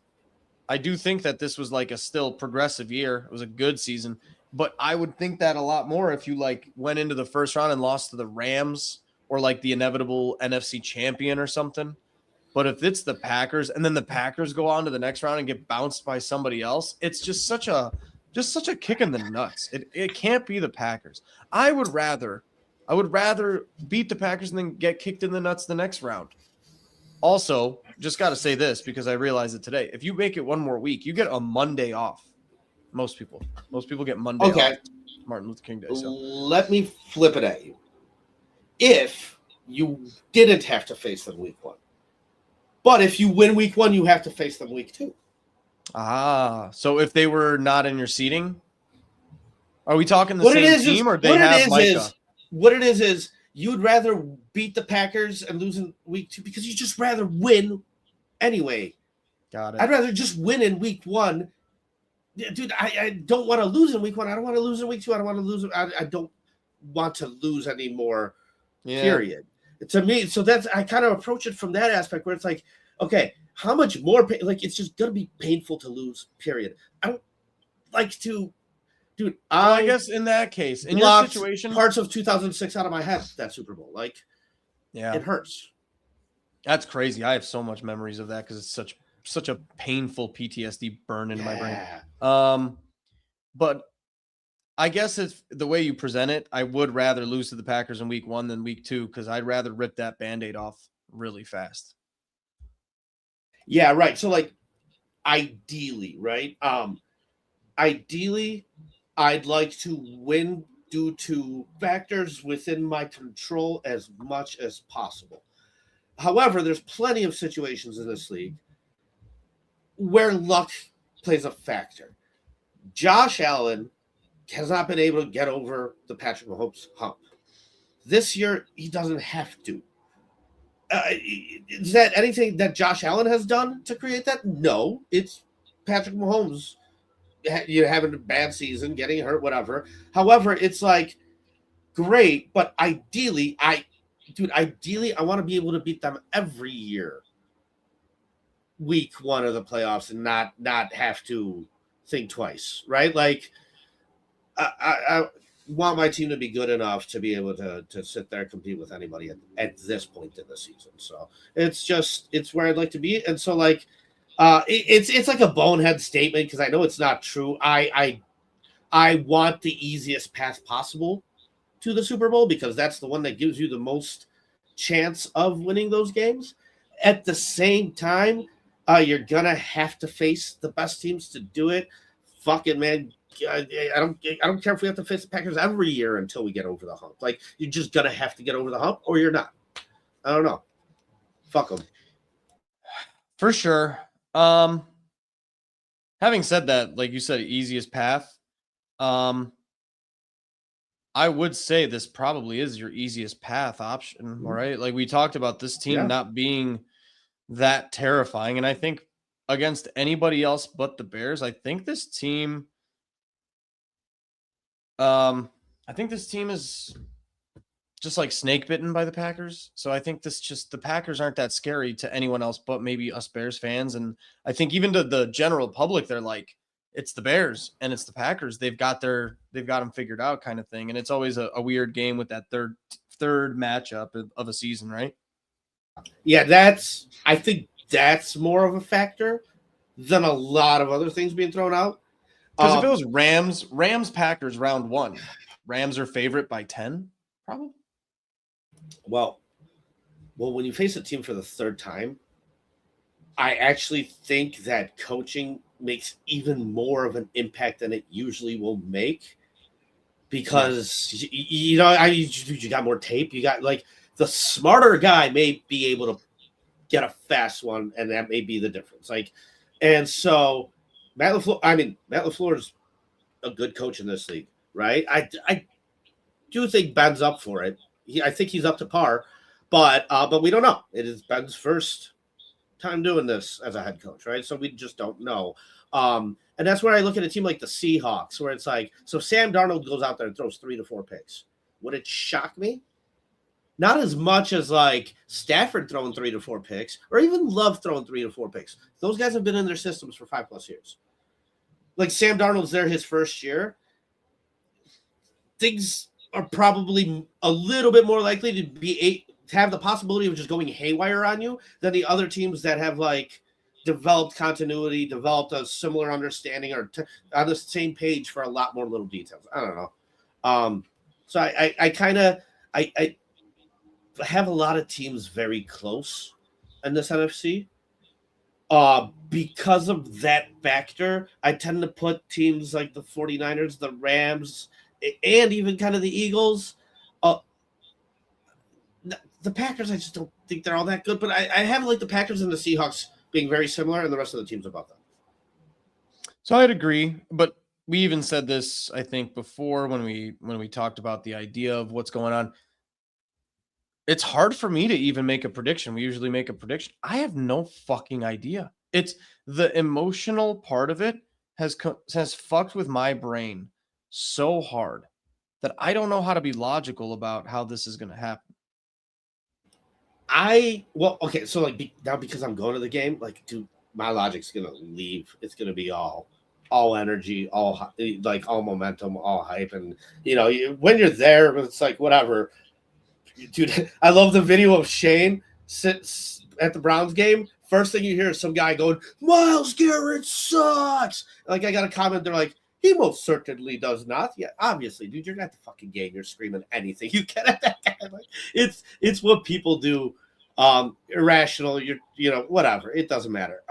that this was a still progressive year. It was a good season, but I would think that a lot more if you went into the first round and lost to the Rams or the inevitable NFC champion or something. But if it's the Packers and then the Packers go on to the next round and get bounced by somebody else, it's just such a kick in the nuts. It can't be the Packers. I would rather beat the Packers and then get kicked in the nuts the next round. Also, just got to say this because I realized it today. If you make it one more week, you get a Monday off. Most people get Monday off. Martin Luther King Day. So. Let me flip it at you. If you didn't have to face them week 1, but if you win week 1, you have to face them week 2. So if they were not in your seating, are we talking the same team or they have Micah? What it is you'd rather beat the Packers and lose in week 2 because you just rather win anyway. Got it. I'd rather just win in week 1. Dude, I don't want to lose in week 1. I don't want to lose in week 2. I don't want to lose. I don't want to lose anymore, period. To me, so that's, I kind of approach it from that aspect where it's like, okay, how much more, like, it's just going to be painful to lose, period. I don't like to, dude, I guess in that case, in your situation, parts of 2006 out of my head, that Super Bowl, like, it hurts. That's crazy. I have so much memories of that because it's such a painful PTSD burn into my brain. But I guess it's the way you present it. I would rather lose to the Packers in week 1 than week 2 because I'd rather rip that Band-Aid off really fast. Yeah, right. So, like, ideally, right? Ideally, I'd like to win due to factors within my control as much as possible. However, there's plenty of situations in this league where luck plays a factor. Josh Allen has not been able to get over the Patrick Mahomes hump. This year, he doesn't have to. Is that anything that Josh Allen has done to create that? No, it's Patrick Mahomes having a bad season, getting hurt, whatever. However, it's like, great, but ideally, I want to be able to beat them every year, week 1 of the playoffs, and not have to think twice, right? Like, I want my team to be good enough to be able to sit there and compete with anybody at this point in the season. So it's where I'd like to be. And so, like, it's like a bonehead statement because I know it's not true. I want the easiest path possible to the Super Bowl because that's the one that gives you the most chance of winning those games. At the same time, you're gonna have to face the best teams to do it. Fuck it, man. I don't care if we have to face the Packers every year until we get over the hump. Like, you're just gonna have to get over the hump, or you're not. I don't know. Fuck them. For sure. Having said that, like you said, easiest path. I would say this probably is your easiest path option, right? Like we talked about this team not being that terrifying, and I think against anybody else but the Bears, I think this team. I think this team is just like snake bitten by the Packers. So I think the Packers aren't that scary to anyone else but maybe us Bears fans. And I think even to the general public, they're like, it's the Bears and it's the Packers. They've got them figured out, kind of thing. And it's always a weird game with that third matchup of a season, right? Yeah, I think that's more of a factor than a lot of other things being thrown out. Because if it was Rams Packers round 1, Rams are favorite by 10, probably. Well, when you face a team for the third time, I actually think that coaching makes even more of an impact than it usually will make because you got more tape. You got, like, the smarter guy may be able to get a fast one, and that may be the difference. Like, and so Matt LaFleur is a good coach in this league, right? I do think Ben's up for it. I think he's up to par, but we don't know. It is Ben's first time doing this as a head coach, right? So we just don't know. And that's where I look at a team like the Seahawks, where it's like, so Sam Darnold goes out there and throws 3 to 4 picks. Would it shock me? Not as much as like Stafford throwing 3 to 4 picks, or even Love throwing 3 to 4 picks. Those guys have been in their systems for 5+ years. Like, Sam Darnold's there his first year. Things are probably a little bit more likely to have the possibility of just going haywire on you than the other teams that have, like, developed continuity, developed a similar understanding, or on the same page for a lot more little details. I don't know. So I have a lot of teams very close in this NFC. Because of that factor, I tend to put teams like the 49ers, the Rams, and even kind of the Eagles. The Packers, I just don't think they're all that good, but I have like the Packers and the Seahawks being very similar, and the rest of the teams above them. So I'd agree, but we even said this, I think, before when we talked about the idea of what's going on. It's hard for me to even make a prediction. We usually make a prediction. I have no fucking idea. It's the emotional part of it has fucked with my brain so hard that I don't know how to be logical about how this is going to happen. Okay, so like now because I'm going to the game, like, dude, my logic's gonna leave. It's gonna be all energy, all like all momentum, all hype, and when you're there, it's like whatever. Dude, I love the video of Shane sits at the Browns game. First thing you hear is some guy going, "Myles Garrett sucks." Like I got a comment, they're like, "He most certainly does not." Yeah, obviously, dude, you're at the fucking game. You're screaming anything you get at that guy. Like, it's what people do. Irrational. Whatever. It doesn't matter.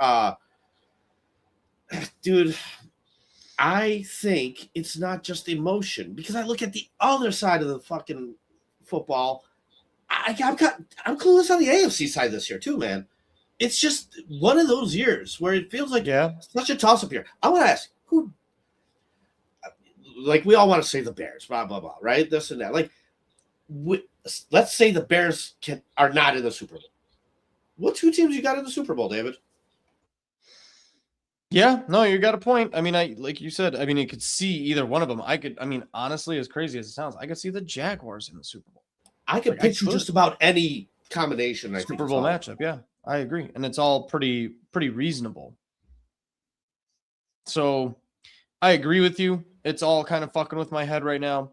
Dude, I think it's not just emotion because I look at the other side of the fucking football. I'm clueless on the AFC side this year too, man. It's just one of those years where it feels like such a toss-up here. I want to ask who, like we all want to say the Bears, blah blah blah, right? This and that. Like, let's say the Bears are not in the Super Bowl. What two teams you got in the Super Bowl, David? Yeah, no, you got a point. I mean, like you said, I mean, you could see either one of them. Honestly, as crazy as it sounds, I could see the Jaguars in the Super Bowl. I could pitch you just about any combination. Super Bowl matchup, yeah, I agree, and it's all pretty reasonable. So, I agree with you. It's all kind of fucking with my head right now.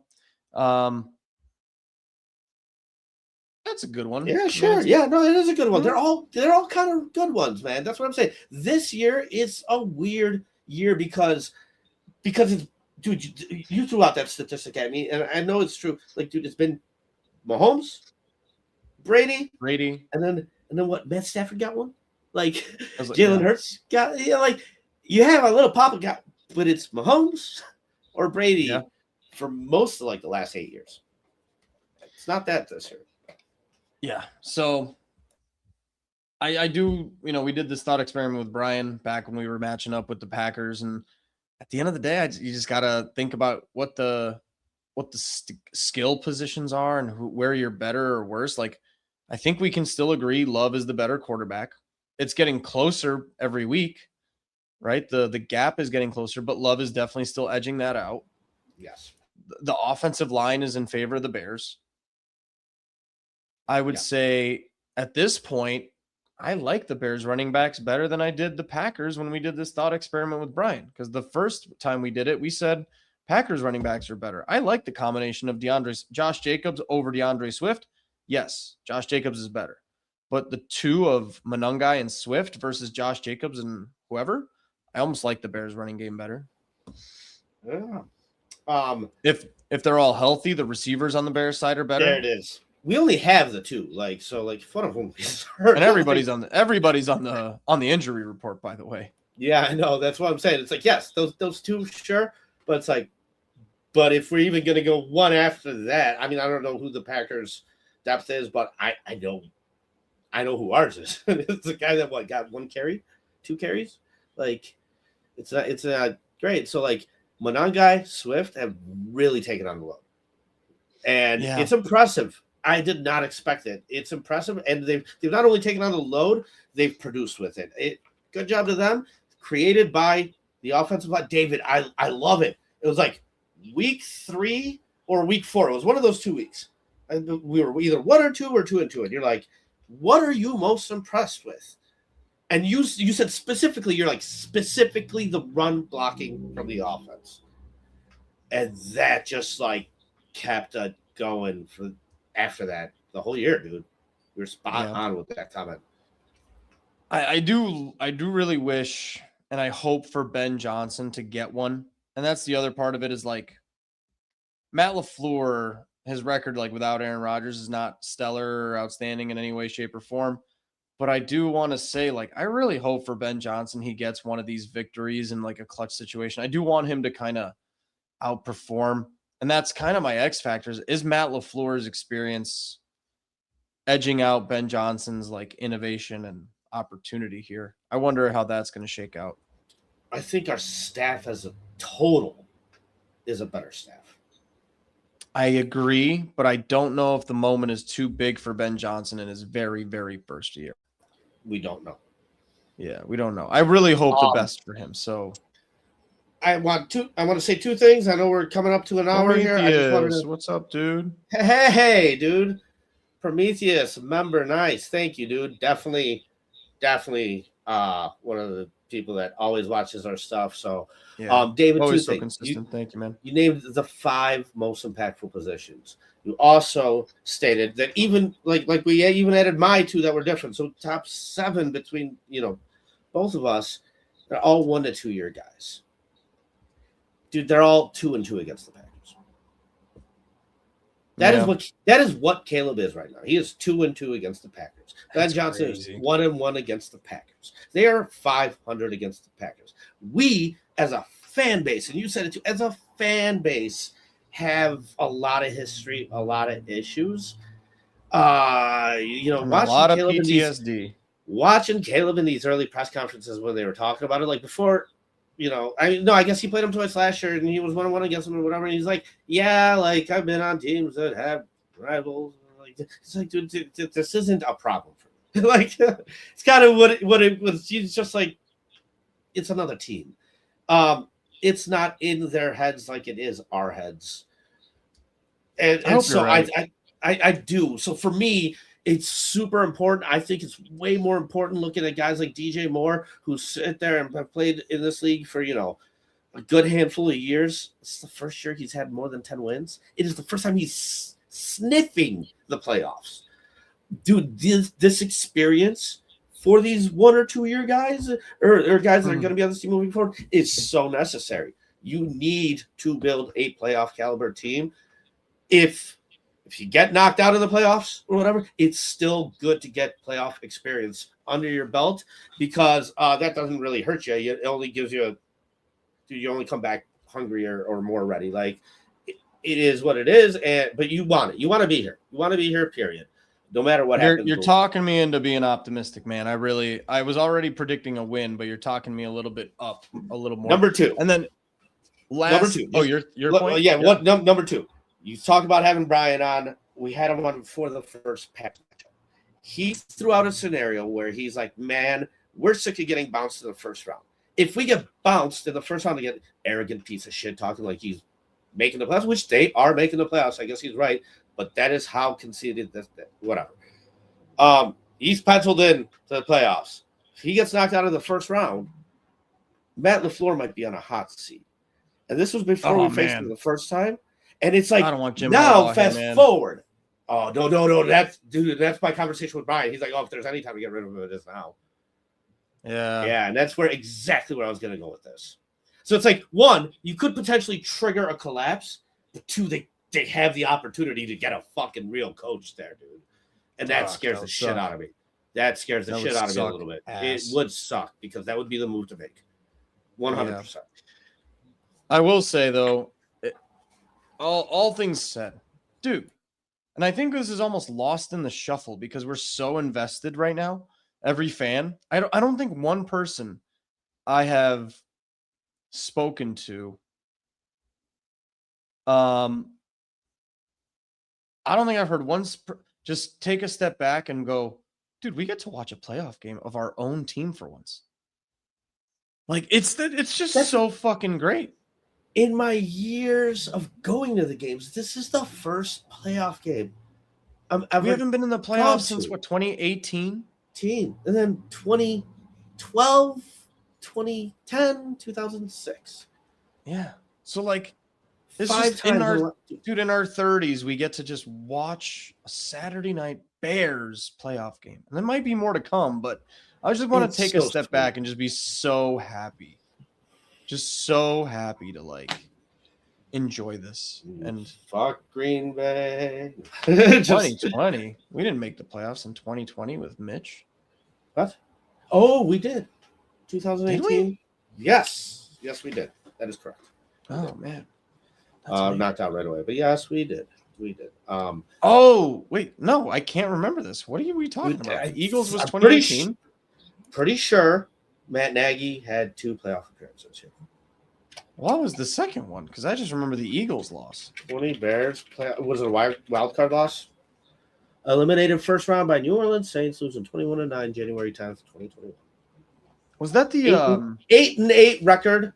That's a good one. Yeah, sure. Yeah, no, it is a good one. They're all kind of good ones, man. That's what I'm saying. This year is a weird year because it's, dude, you threw out that statistic at me, and I know it's true. Like, dude, it's been Mahomes, Brady, and then what? Matt Stafford got one. Like Jalen Hurts got. Like you have a little Papa got, but it's Mahomes or Brady for most of like the last 8 years. It's not that this year. Yeah. So I do, we did this thought experiment with Brian back when we were matching up with the Packers. And at the end of the day, you just got to think about what the skill positions are and where you're better or worse. Like, I think we can still agree Love is the better quarterback. It's getting closer every week, right? The gap is getting closer, but Love is definitely still edging that out. Yes. The offensive line is in favor of the Bears. I would say at this point, I like the Bears running backs better than I did the Packers when we did this thought experiment with Brian. Because the first time we did it, we said Packers running backs are better. I like the combination of Josh Jacobs over DeAndre Swift. Yes, Josh Jacobs is better. But the two of Monangai and Swift versus Josh Jacobs and whoever, I almost like the Bears running game better. Yeah. If they're all healthy, the receivers on the Bears side are better. There it is. We only have the two, like one of them is hurt. And everybody's on the injury report, by the way. Yeah, I know. That's what I'm saying. It's like, yes, those two, sure, but it's like, but if we're even gonna go one after that, I mean, I don't know who the Packers depth is, but I know who ours is. It's the guy that got 1 carry, 2 carries. Like, it's not great. So like Monangai, Swift have really taken on the load, and it's impressive. I did not expect it. It's impressive, and they've not only taken on the load, they've produced with it. Good job to them. Created by the offensive line. David, I love it. It was like week 3 or week 4. It was one of those 2 weeks. We were either 1 or 2 or 2 and 2, and you're like, what are you most impressed with? And you said specifically, you're like, specifically the run blocking from the offense, and that just like kept going for. After that, the whole year, dude, we were spot on with that comment. I do really wish, and I hope for Ben Johnson to get one. And that's the other part of it is like Matt LaFleur, his record like without Aaron Rodgers is not stellar or outstanding in any way, shape, or form. But I do want to say, like, I really hope for Ben Johnson he gets one of these victories in like a clutch situation. I do want him to kind of outperform. And that's kind of my X factors. Is Matt LaFleur's experience edging out Ben Johnson's like innovation and opportunity here? I wonder how that's going to shake out. I think our staff as a total is a better staff. I agree, but I don't know if the moment is too big for Ben Johnson in his very, very first year. We don't know. Yeah, we don't know. I really hope the best for him. So I want to say two things. I know we're coming up to an hour here. I just wanted to. What's up, dude? Hey, dude. Prometheus, member, nice. Thank you, dude. Definitely one of the people that always watches our stuff. So yeah. David, always so consistent. Thank you, man. You named the 5 most impactful positions. You also stated that even like we even added my 2 that were different. So top 7 between both of us, they're all 1 to 2 year guys. Dude, they're all 2-2 against the Packers. That is what Caleb is right now. He is 2-2 against the Packers. Ben Johnson is 1-1 against the Packers. They are 500 against the Packers. We, as a fan base, and you said it too, as a fan base, have a lot of history, a lot of issues. Watching a lot of Caleb PTSD. Watching Caleb in these early press conferences when they were talking about it, like before. I guess he played him twice last year, and he was 1-1 against him or whatever. And he's like, yeah, like I've been on teams that have rivals. Like, it's like, dude, this isn't a problem for me. Like, it's kind of what it was. He's just like, it's another team. It's not in their heads like it is our heads. And so right. I do. So for me, it's super important. I think it's way more important looking at guys like DJ Moore who sit there and have played in this league for, a good handful of years. It's the first year he's had more than 10 wins. It is the first time he's sniffing the playoffs. Dude, this experience for these 1 or 2 year guys or guys that are going to be on this team moving forward is so necessary. You need to build a playoff caliber team. If you get knocked out of the playoffs or whatever, it's still good to get playoff experience under your belt because that doesn't really hurt you. It only gives you you only come back hungrier or more ready. Like it is what it is, but you want it. You want to be here. You want to be here, period. No matter what happens. You're talking me into being optimistic, man. I was already predicting a win, but you're talking me a little bit up, a little more. Number 2. And then number 2. Oh, your point? Yeah, what number 2? You talked about having Brian on. We had him on before the first Pack matchup. He threw out a scenario where he's like, man, we're sick of getting bounced in the first round. If we get bounced in the first round again, arrogant piece of shit talking like he's making the playoffs, which they are making the playoffs. I guess he's right, but that is how conceited this whatever. He's penciled in to the playoffs. If he gets knocked out of the first round, Matt LaFleur might be on a hot seat. And this was before we faced him the first time. And it's like, I don't want Jim now fast forward. Oh, no. That's my conversation with Brian. He's like, if there's any time to get rid of him, it is now. Yeah. And that's exactly where I was going to go with this. So it's like, 1, you could potentially trigger a collapse. But 2, they have the opportunity to get a fucking real coach there, dude. And that scares the shit out of me. That scares the shit out of me a little bit. It would suck because that would be the move to make. 100%. Yeah. I will say, though, all things said, dude, and I think this is almost lost in the shuffle because we're so invested right now. Every fan, I don't think one person I have spoken to, I don't think I've heard once just take a step back and go, dude, we get to watch a playoff game of our own team for once. Like it's just so fucking great. In my years of going to the games, this is the first playoff game we haven't been in the playoffs since 2018? And then 2012, 2010, 2006. Yeah. So like this 5 is times in our 30s, we get to just watch a Saturday night Bears playoff game. And there might be more to come, but I just want to take a step back and just be so happy. Just so happy to like enjoy this. And fuck Green Bay. 2020. We didn't make the playoffs in 2020 with Mitch. What? Oh, we did. 2018. Did we? Yes, we did. That is correct. Oh man. Knocked out right away. But yes, we did. Oh, wait. No, I can't remember this. What are we talking about? The Eagles was 2018. Pretty sure Matt Nagy had 2 playoff appearances here. What was the second one? Because I just remember the Eagles loss. 20 Bears. Was it a wild card loss? Eliminated first round by New Orleans Saints, losing 21-9 January 10th, 2021. Was that the 8-8 record?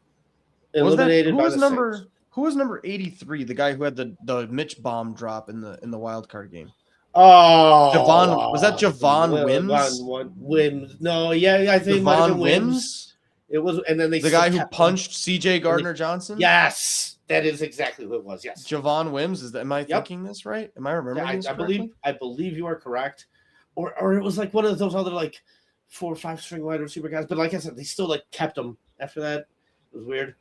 Eliminated by the Saints. Who was number 83? The guy who had the Mitch bomb drop in the wild card game. Oh, was that Javon Wims? Wims. No, yeah, I think it might have been Wims. It was, and then the guy who punched C.J. Gardner-Johnson. Yes, that is exactly who it was. Yes, Javon Wims. Am I thinking this right? Am I remembering this correctly? I believe you are correct. Or it was like one of those other like 4 or 5 string wide receiver guys. But like I said, they still like kept him after that. It was weird.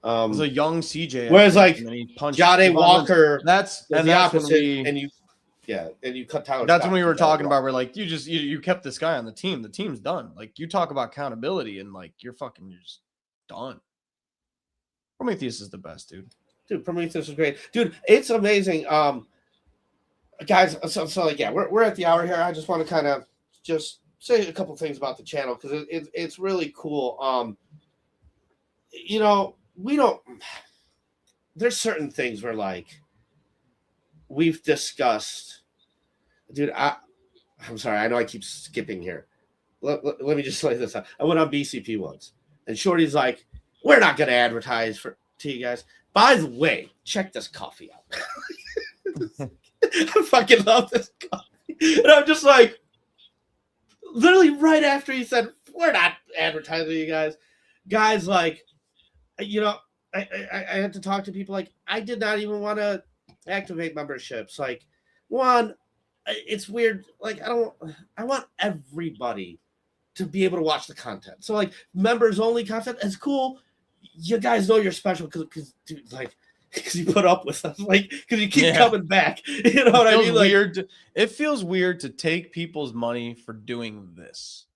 It was a young CJ. Whereas like Jade Walker, that's the opposite, and you cut Tyler. That's when we were talking about. We're like, you kept this guy on the team. The team's done. Like, you talk about accountability, and like you're just done. Prometheus is the best, dude. Dude, Prometheus is great, dude. It's amazing. Guys, so like, yeah, we're at the hour here. I just want to kind of just say a couple things about the channel because it's really cool. We don't. There's certain things where like we've discussed, dude. I'm sorry. I know I keep skipping here. Let me just lay this out. I went on BCP once, and Shorty's like, "We're not going to advertise to you guys. By the way, check this coffee out." I fucking love this coffee, and I'm just like, literally right after he said, "We're not advertising to you guys," like. I had to talk to people like I did not even want to activate memberships. Like, one, it's weird. Like, I want everybody to be able to watch the content. So like members only content is cool. You guys know you're special because dude, like, because you put up with us, like, because you keep coming back. You know what I mean? Like, it feels weird to take people's money for doing this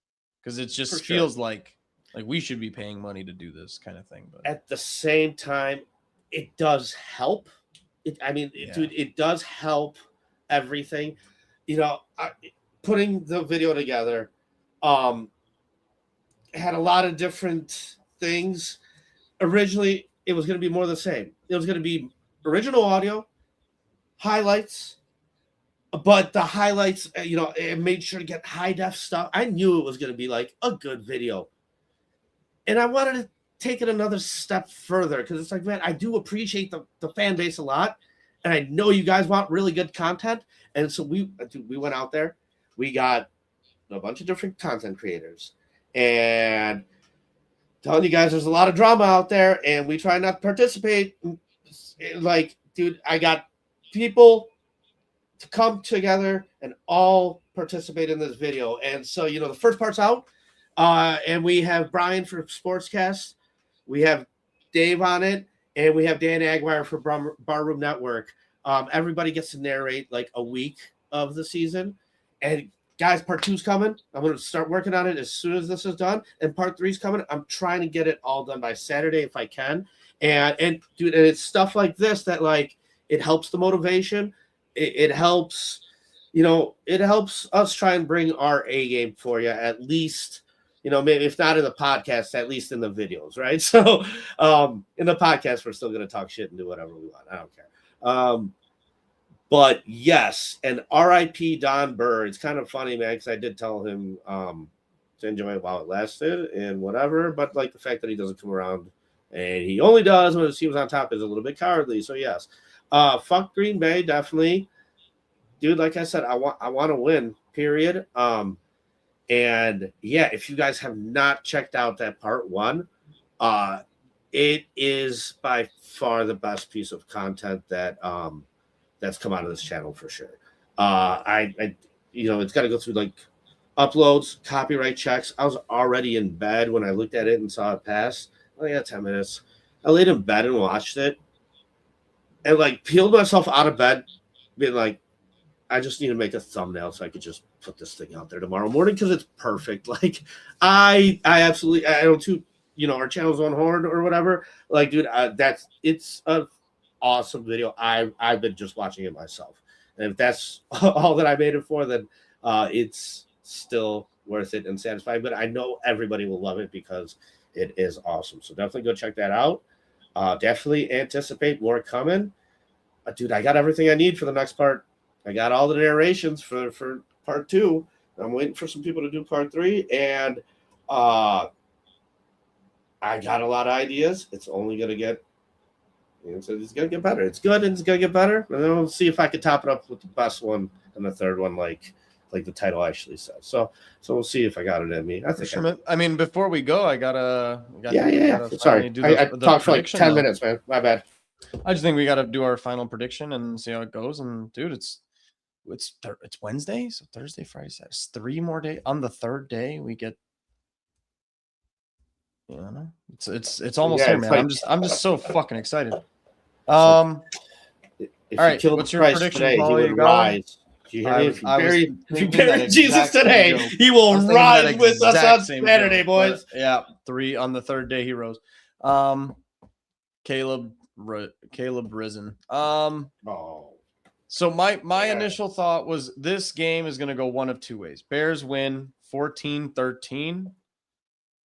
because it just feels like we should be paying money to do this kind of thing. But at the same time, it does help. Dude, it does help everything. Putting the video together had a lot of different things. Originally, it was going to be more the same. It was going to be original audio, highlights, but the highlights, it made sure to get high def stuff. I knew it was going to be like a good video. And I wanted to take it another step further because it's like, man, I do appreciate the fan base a lot. And I know you guys want really good content. And so we went out there. We got a bunch of different content creators. And telling you guys there's a lot of drama out there. And we try not to participate. Like, dude, I got people to come together and all participate in this video. And so, the first part's out. And we have Brian for Sportscast. We have Dave on it. And we have Dan Aguirre for Barroom Network. Everybody gets to narrate like a week of the season. And guys, part 2's coming. I'm going to start working on it as soon as this is done. And part 3's coming. I'm trying to get it all done by Saturday if I can. And dude, and it's stuff like this that like it helps the motivation. It helps, it helps us try and bring our A game for you at least. Maybe if not in the podcast, at least in the videos, right? So in the podcast, we're still going to talk shit and do whatever we want. I don't care. But yes, and RIP Don Burr. It's kind of funny, man, because I did tell him to enjoy it while it lasted and whatever. But like the fact that he doesn't come around and he only does when his team's on top is a little bit cowardly. So yes, fuck Green Bay, definitely, dude. Like I said, I want to win. Period. And yeah, if you guys have not checked out that part 1, it is by far the best piece of content that that's come out of this channel for sure. It's got to go through like uploads, copyright checks. I was already in bed when I looked at it and saw it pass. I only got 10 minutes. I laid in bed and watched it, and like peeled myself out of bed, being like, I just need to make a thumbnail so I could just put this thing out there tomorrow morning because it's perfect. Like, I absolutely, I don't toot, our channel's on horn or whatever. Like, dude, it's an awesome video. I've been just watching it myself, and if that's all that I made it for, then it's still worth it and satisfying. But I know everybody will love it because it is awesome. So definitely go check that out. Definitely anticipate more coming. Dude, I got everything I need for the next part. I got all the narrations for part 2. I'm waiting for some people to do part 3, and I got a lot of ideas. It's only gonna get, so it's gonna get better. It's good, and it's gonna get better. And then we'll see if I can top it up with the best one and the third one, like the title actually says. So we'll see if I got it in me. I think. Sure, I mean, before we go, I gotta. Sorry, I talked for like 10 minutes, man. My bad. I just think we got to do our final prediction and see how it goes. And dude, it's Wednesday, so Thursday, Friday, Saturday. It's 3 more days. On the 3rd day, we get. It's almost here, man. Like, I'm just so fucking excited. All right, what's your prediction, today, Paul? he would rise. Do you hear me? If you bury Jesus today, he will rise with us on Saturday, boys. Yeah, 3 on the 3rd day he rose. Caleb risen. So my initial thought was this game is going to go one of 2 ways. Bears win 14-13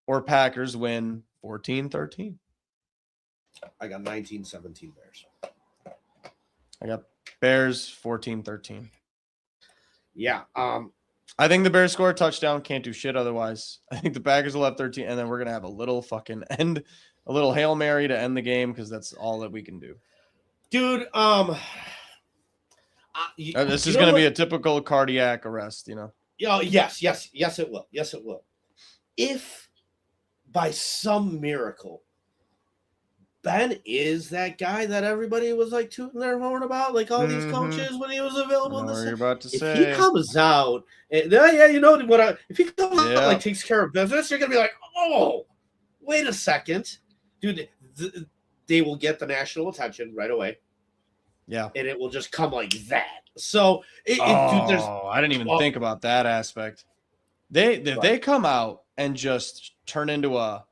or Packers win 14-13. I got 19-17 Bears. I got Bears 14-13. Yeah. I think the Bears score a touchdown. Can't do shit otherwise. I think the Packers will have 13, and then we're going to have a little fucking a little Hail Mary to end the game because that's all that we can do. Dude, this is going to be a typical cardiac arrest, Yes, it will. Yes, it will. If by some miracle Ben is that guy that everybody was like tooting their horn about, like all these coaches when he was available. You're about to if say. He comes out, and, you know what? If he comes out like takes care of business, you're gonna be like, oh, wait a second, dude. They will get the national attention right away. Yeah, and it will just come like that. So, dude, I didn't even think about that aspect. They come out and just turn into a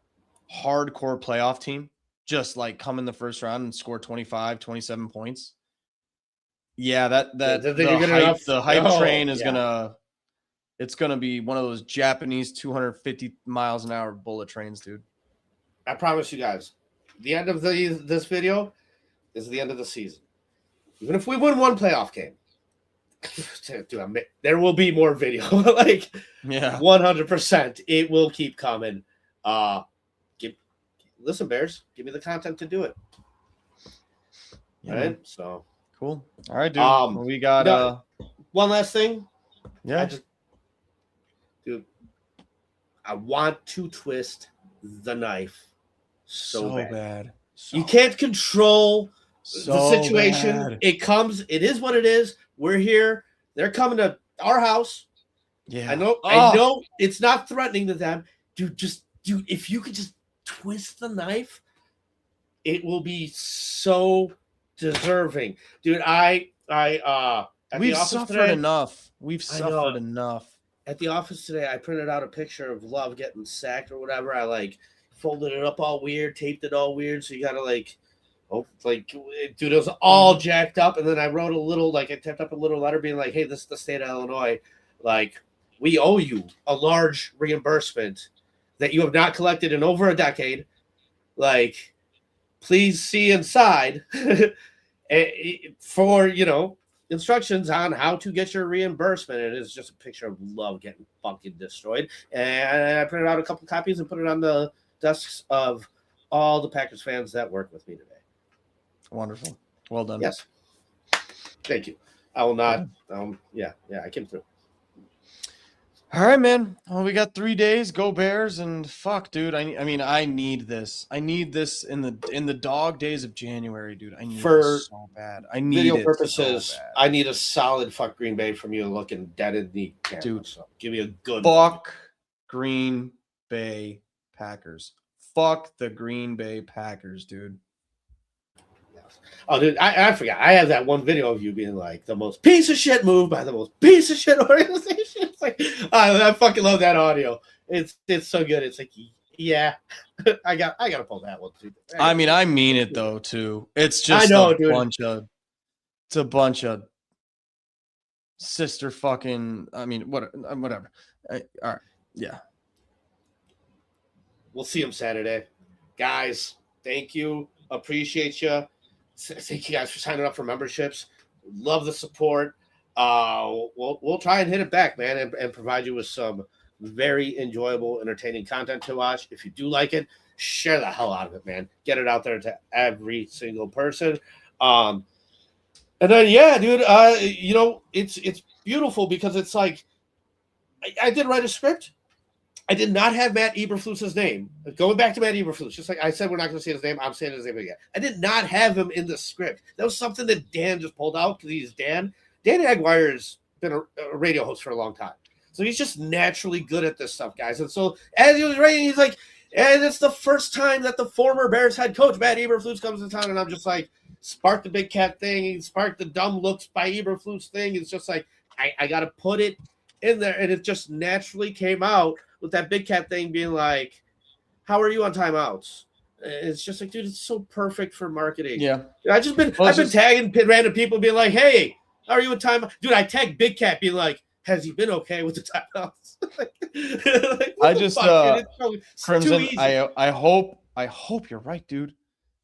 hardcore playoff team. Just like come in the first round and score 25, 27 points. Yeah, the hype train is it's gonna be one of those Japanese 250 miles an hour bullet trains, dude. I promise you guys, the end of this video is the end of the season. Even if we win one playoff game, dude, there will be more video. 100%, it will keep coming. Listen, Bears, give me the content to do it. Yeah. Right? So cool. All right, dude. We got one last thing. Yeah. I want to twist the knife so bad. You can't control the situation. Bad. It comes. It is what it is. We're here. They're coming to our house. Yeah. I know it's not threatening to them. Dude, if you could just twist the knife, it will be so deserving, dude. We've suffered enough. We've suffered enough. At the office today, I printed out a picture of Love getting sacked or whatever. I folded it up all weird, taped it all weird, so you gotta dude, it was all jacked up. And then I wrote I typed up a little letter being like, hey, this is the state of Illinois, we owe you a large reimbursement that you have not collected in over a decade. Please see inside for, instructions on how to get your reimbursement. It is just a picture of Love getting fucking destroyed. And I printed out a couple copies and put it on the desks of all the Packers fans that work with me today. Wonderful. Well done. Yes. Thank you. I will not. I came through. All right, man. Well, we got 3 days. Go Bears, and fuck, dude. I need this. I need this in the dog days of January, dude. I need it so bad. I need video it purposes. So bad. I need a solid fuck Green Bay from you, looking dead in the camera. Dude. So give me a good fuck Green Bay Packers. Fuck the Green Bay Packers, dude. Oh, dude, I forgot. I have that one video of you being like the most piece of shit move by the most piece of shit organization. It's like, I fucking love that audio. It's so good. It's like, yeah, I gotta pull that one too. I mean it though too. It's just it's a bunch of sister fucking. Whatever. All right. Yeah. We'll see him Saturday. Guys, thank you. Appreciate you. Thank you guys for signing up for memberships. Love the support. We'll try and hit it back, man, and provide you with some very enjoyable, entertaining content to watch. If you do like it, share the hell out of it, man. Get it out there to every single person. And then, yeah, dude, it's beautiful because it's like I did write a script. I did not have Matt Eberflus's name. Going back to Matt Eberflus, just like I said, we're not going to say his name. I'm saying his name again. I did not have him in the script. That was something that Dan just pulled out because he's Dan. Dan Aguirre has been a radio host for a long time. So he's just naturally good at this stuff, guys. And so as he was writing, he's like, and it's the first time that the former Bears head coach, Matt Eberflus, comes to town. And I'm just like, spark the big cat thing, spark the dumb looks by Eberflus thing. It's just like, I got to put it in there. And it just naturally came out with that big cat thing being like, how are you on timeouts? It's just like, dude, it's so perfect for marketing. Yeah. I've been tagging random people being like, hey, how are you with time? Dude, I tagged Big Cat being like, has he been okay with the timeouts? I just Crimson, I hope you're right, dude.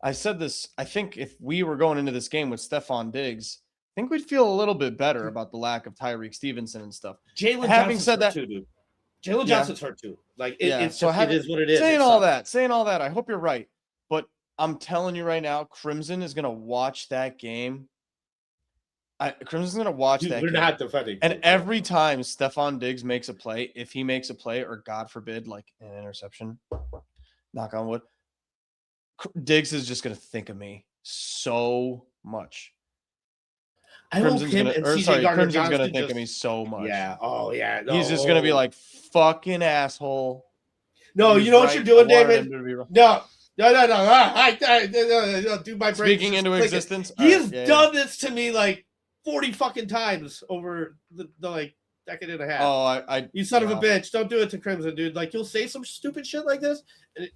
I said this. I think if we were going into this game with Stephon Diggs, I think we'd feel a little bit better about the lack of Tyreek Stevenson and stuff. Jalen Johnson's hurt too, dude. Jalen Johnson's hurt too. Like it is what it is. Saying all that, I hope you're right. But I'm telling you right now, Crimson is gonna watch that game. Crimson's gonna watch that. We're game. not defending. And every time Stephon Diggs makes a play, if he makes a play, or God forbid, like an interception, knock on wood, Diggs is just gonna think of me so much. Crimson's gonna think of me so much. Yeah. Oh yeah. No. He's just gonna be like, fucking asshole. No, you know what you're doing, David? No. Do my brain. Speaking into existence. He has done this to me like 40 fucking times over the like decade and a half. Oh, you son of a bitch! Don't do it to Crimson, dude. Like you'll say some stupid shit like this, and it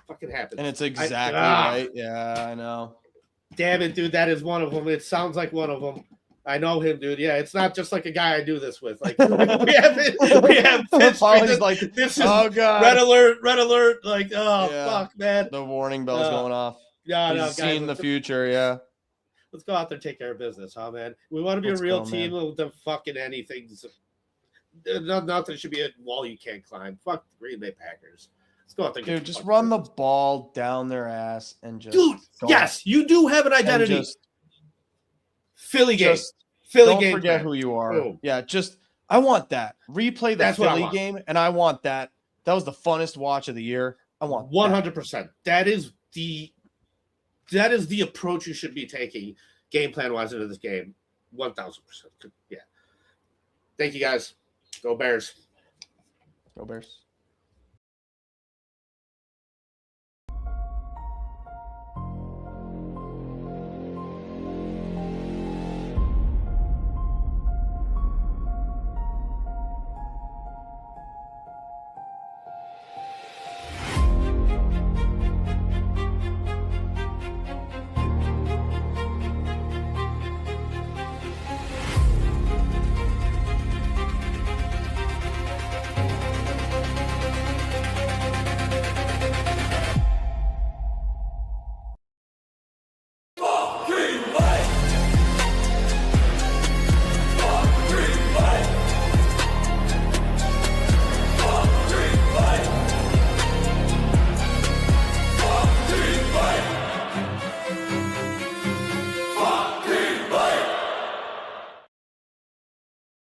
fucking happens. And it's exactly right. Yeah, I know. Damn it, dude. That is one of them. It sounds like one of them. I know him, dude. Yeah, it's not just like a guy I do this with. Like we have history. Like, this is oh god, red alert. Like, fuck, man. The warning bell's going off. Yeah, no, seeing the future. Yeah. Let's go out there and take care of business, huh, man? We want to be a real team with the fucking anything. Nothing should be a wall you can't climb. Fuck the Green Bay Packers. Let's go out there. Dude, just run the ball down their ass and just. Dude, yes, you do have an identity. Philly game. Philly game. Don't forget who you are. Boom. Yeah, I want that. Replay the Philly game, and I want that. That was the funnest watch of the year. I want 100%. That is the approach you should be taking game plan wise into this game. 1,000%. Yeah. Thank you guys. Go Bears. Go Bears.